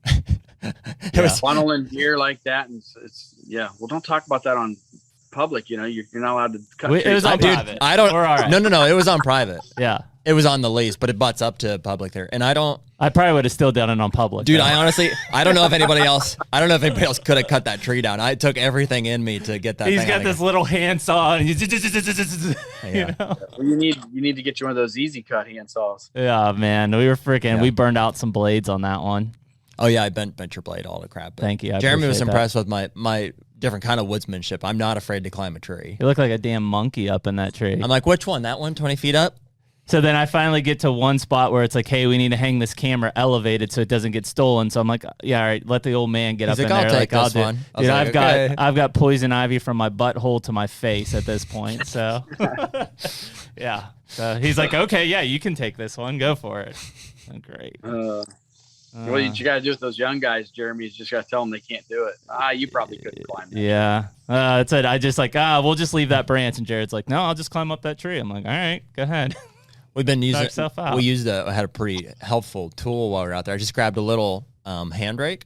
It was funneling deer like that. And it's well, don't talk about that on public. You know, you're not allowed to cut trees. It was on private. I don't, We're all right. No. It was on private. Yeah. It was on the lease, but it butts up to public there. And I probably would have still done it on public. Dude, I honestly, I don't know if anybody else could have cut that tree down. I took everything in me to get that. He's got this little handsaw. And Well, you need to get you one of those easy cut handsaws. Yeah, man. We were we burned out some blades on that one. Oh yeah, I bent your blade, all the crap. Thank you. Jeremy was impressed with my different kind of woodsmanship. I'm not afraid to climb a tree. You look like a damn monkey up in that tree. I'm like, which one? That one, 20 feet up? So then I finally get to one spot where it's like, hey, we need to hang this camera elevated so it doesn't get stolen. So I'm like, yeah, all right, let the old man get up in there. I'll take this one. Dude, I've got poison ivy from my butthole to my face at this point. So yeah. So he's like, okay, yeah, you can take this one. Go for it. Oh, great. What you got to do with those young guys, Jeremy, is just got to tell them they can't do it. You probably couldn't climb that. Yeah. It said, I just like, we'll just leave that branch. And Jared's like, no, I'll just climb up that tree. I'm like, all right, go ahead. We've been using I had a pretty helpful tool while we were out there. I just grabbed a little hand rake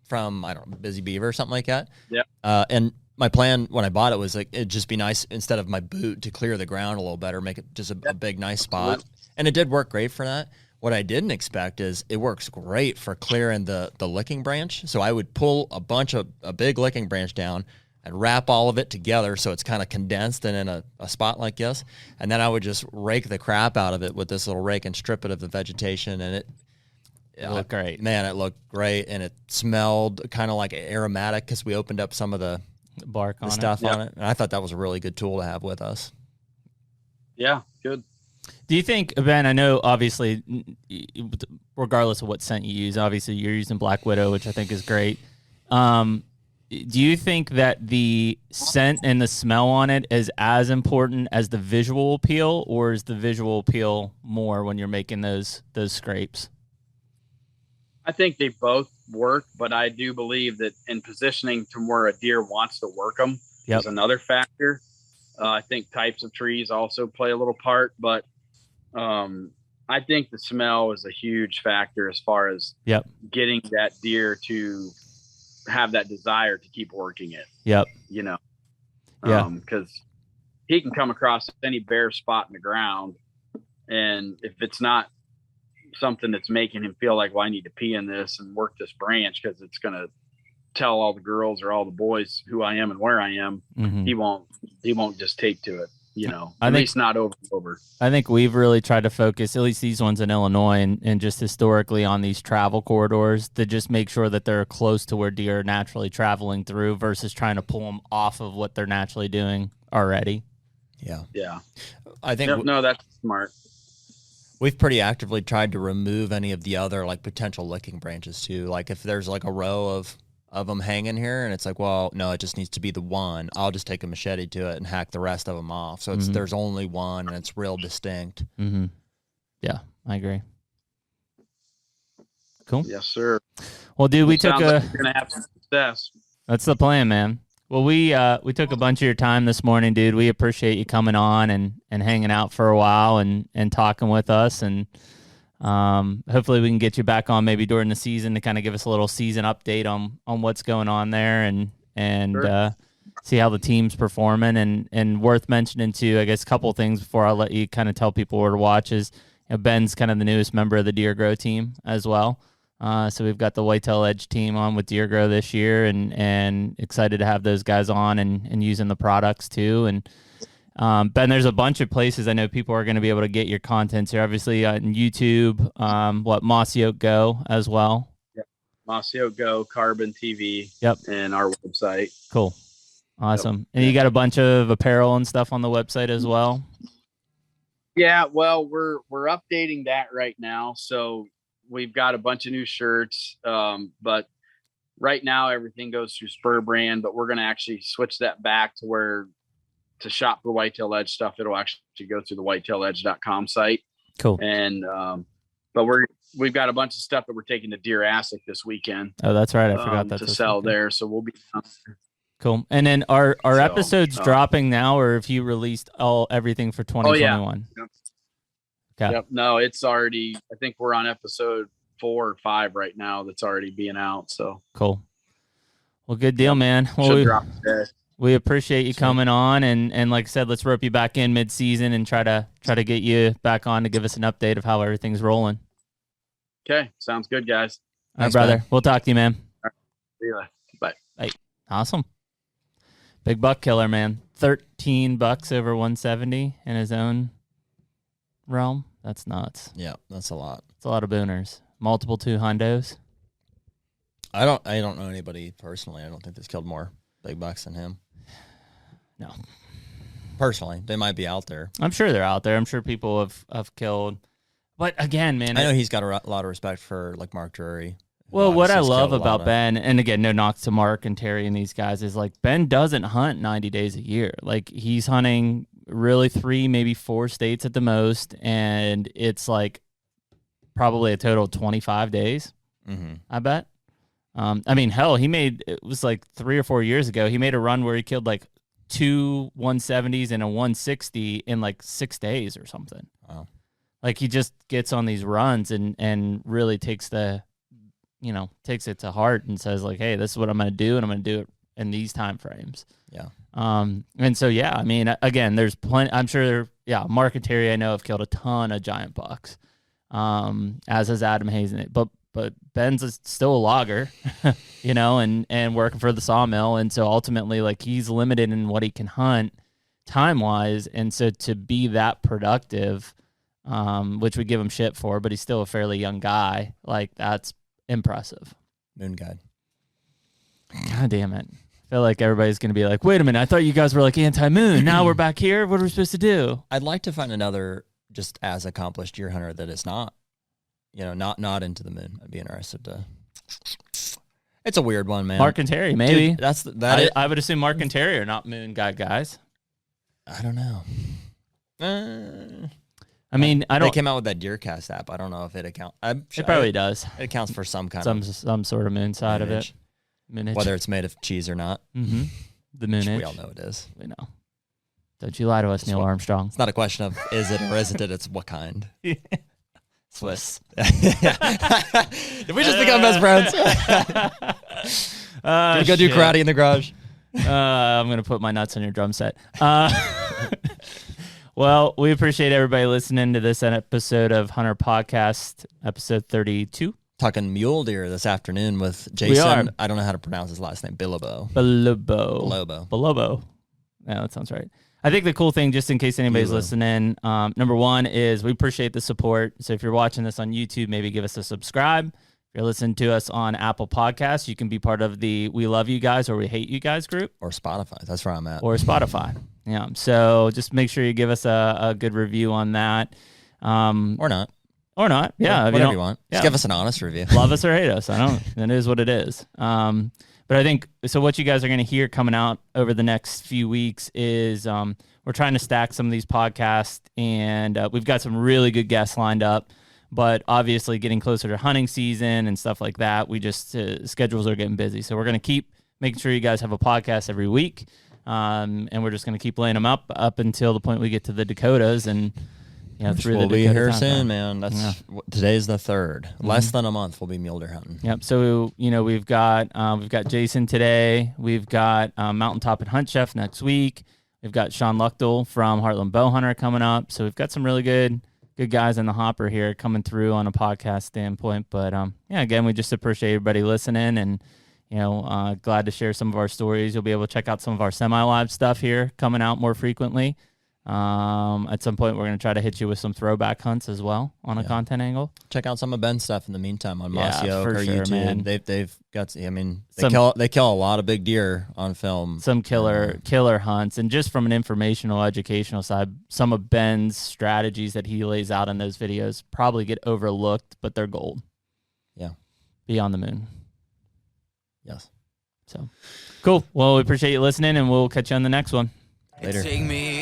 from, I don't know, Busy Beaver or something like that. Yeah. And my plan when I bought it was like, it'd just be nice instead of my boot to clear the ground a little better, make it just a big, nice spot. And it did work great for that. What I didn't expect is it works great for clearing the licking branch. So I would pull a big licking branch down and wrap all of it together so it's kind of condensed and in a spot like this. And then I would just rake the crap out of it with this little rake and strip it of the vegetation. And it looked great. Man, it looked great. And it smelled kind of like aromatic because we opened up some of the bark on stuff on it. And I thought that was a really good tool to have with us. Yeah, good. Do you think, Ben, I know obviously, regardless of what scent you use, obviously you're using Black Widow, which I think is great. Do you think that the scent and the smell on it is as important as the visual appeal, or is the visual appeal more when you're making those scrapes? I think they both work, but I do believe that in positioning to where a deer wants to work them is another factor. I think types of trees also play a little part, but I think the smell is a huge factor as far as getting that deer to have that desire to keep working it. You know, because he can come across any bare spot in the ground, and if it's not something that's making him feel like, well, I need to pee in this and work this branch because it's going to tell all the girls or all the boys who I am and where I am, he won't just take to it, you know, at least not over. I think we've really tried to focus, at least these ones in Illinois and just historically, on these travel corridors to just make sure that they're close to where deer are naturally traveling through versus trying to pull them off of what they're naturally doing already. Yeah. I think no, that's smart. We've pretty actively tried to remove any of the other like potential licking branches too. Like if there's like a row of them hanging here and it's like, well, no, it just needs to be the one. I'll just take a machete to it and hack the rest of them off. So there's only one and it's real distinct. Yeah, I agree. Cool. Yes, sir. Well, dude, we took like you're gonna have some success. That's the plan, man. Well, we took a bunch of your time this morning, dude. We appreciate you coming on and hanging out for a while and talking with us. And hopefully we can get you back on maybe during the season to kind of give us a little season update on what's going on there and sure. See how the team's performing. And worth mentioning too, I guess a couple of things before I'll let you kind of tell people where to watch is Ben's kind of the newest member of the Deer Grow team as well. So we've got the Whitetail Edge team on with Deer Grow this year and excited to have those guys on and using the products too. And Ben, there's a bunch of places I know people are going to be able to get your content here. Obviously on YouTube, Mossy Oak Go as well. Yep. Mossy Oak Go, Carbon TV. Yep. And our website. Cool. Awesome. Yep. And you got a bunch of apparel and stuff on the website as well? Yeah, well, we're updating that right now. So we've got a bunch of new shirts, but right now everything goes through Spur Brand, but we're going to actually switch that back to where to shop for Whitetail Edge stuff. It'll actually go through the whitetailedge.com site. Cool. And, but we've got a bunch of stuff that we're taking to Deer Asik this weekend. Oh, that's right. I forgot that to sell weekend. There. So we'll be Cool. And then are episodes dropping now, or have you released everything for 2021? Oh, yeah. Okay. Yep. No, it's already, I think we're on episode 4 or 5 right now that's already being out. So cool. Well, good deal, man. Well, drop today. We appreciate you coming on, and like I said, let's rope you back in mid-season and try to get you back on to give us an update of how everything's rolling. Okay, sounds good, guys. All right, brother. Man. We'll talk to you, man. All right. See you later. Bye. Bye. Awesome. Big buck killer, man. 13 bucks over 170 in his own realm. That's nuts. Yeah, that's a lot. It's a lot of booners. Multiple 2 hundos. I don't know anybody personally. I don't think that's killed more big bucks than him. No. Personally, they might be out there. I'm sure they're out there. I'm sure people have killed. But again, man, I know he's got a lot of respect for like Mark Drury. Well, what I love about Ben, and again, no knocks to Mark and Terry and these guys, is like Ben doesn't hunt 90 days a year. Like he's hunting really 3, maybe 4 states at the most, and it's like probably a total of 25 days. Mm-hmm. I bet. I mean, hell, it was like 3 or 4 years ago, he made a run where he killed like 2 170s and a 160 in like 6 days or something. Wow. Like he just gets on these runs and really takes it to heart and says like, hey, this is what I'm going to do, and I'm going to do it in these time frames. Yeah. And so, yeah, I mean, again, there's plenty, I'm sure, Mark and Terry I know have killed a ton of giant bucks, as has Adam Hazen. But Ben's still a logger, and working for the sawmill. And so ultimately, like, he's limited in what he can hunt time-wise. And so to be that productive, which we give him shit for, but he's still a fairly young guy, like, that's impressive. Moon guide. God damn it. I feel like everybody's going to be like, wait a minute, I thought you guys were like anti-moon. Now we're back here. What are we supposed to do? I'd like to find another just as accomplished deer hunter that is not, not into the moon. I'd be interested to. It's a weird one, man. Mark and Terry, maybe. Dude, I would assume Mark and Terry are not moon guys. I don't know. I mean, They came out with that DeerCast app. I don't know if it accounts. It probably does. It accounts for some kind of some sort of moon side of it. Moonage. Whether it's made of cheese or not. Mm-hmm. The moonage. We all know it is. We know. Don't you lie to us, Neil Armstrong. It's not a question of is it or isn't it. It's what kind. Swiss. Did we just become best friends? Can we go do karate in the garage? I'm going to put my nuts on your drum set. Well, we appreciate everybody listening to this episode of HUNTR Podcast, episode 32. Talking mule deer this afternoon with Jason. We are. I don't know how to pronounce his last name. Bilobo. Yeah, that sounds right. I think the cool thing, just in case anybody's listening, number one is we appreciate the support. So if you're watching this on YouTube, maybe give us a subscribe. If you're listening to us on Apple Podcasts, you can be part of the We Love You Guys or We Hate You Guys group. Or Spotify. That's where I'm at. Or Spotify. Yeah. So just make sure you give us a good review on that. Or not. Or not. Yeah. Whatever you want. Just give us an honest review. Love us or hate us. It is what it is. But I think, so what you guys are going to hear coming out over the next few weeks is we're trying to stack some of these podcasts, and we've got some really good guests lined up. But obviously getting closer to hunting season and stuff like that, we just, schedules are getting busy. So we're going to keep making sure you guys have a podcast every week. And we're just going to keep laying them up until the point we get to the Dakotas, and through we'll the be here time soon, man. Today's the 3rd. Mm-hmm. Less than a month we'll be mule deer hunting. Yep. So we've got Jason today. We've got Mountaintop and Hunt Chef next week. We've got Sean Luchtel from Heartland Bowhunter coming up. So we've got some really good guys in the hopper here coming through on a podcast standpoint. But again, we just appreciate everybody listening, and glad to share some of our stories. You'll be able to check out some of our semi-live stuff here coming out more frequently. At some point, we're going to try to hit you with some throwback hunts as well on a content angle. Check out some of Ben's stuff in the meantime on Mossy Oak or sure, YouTube. Man. They've got. They kill a lot of big deer on film. Some killer hunts, and just from an informational, educational side, some of Ben's strategies that he lays out in those videos probably get overlooked, but they're gold. Yeah, beyond the moon. Yes. So cool. Well, we appreciate you listening, and we'll catch you on the next one. Later. Take me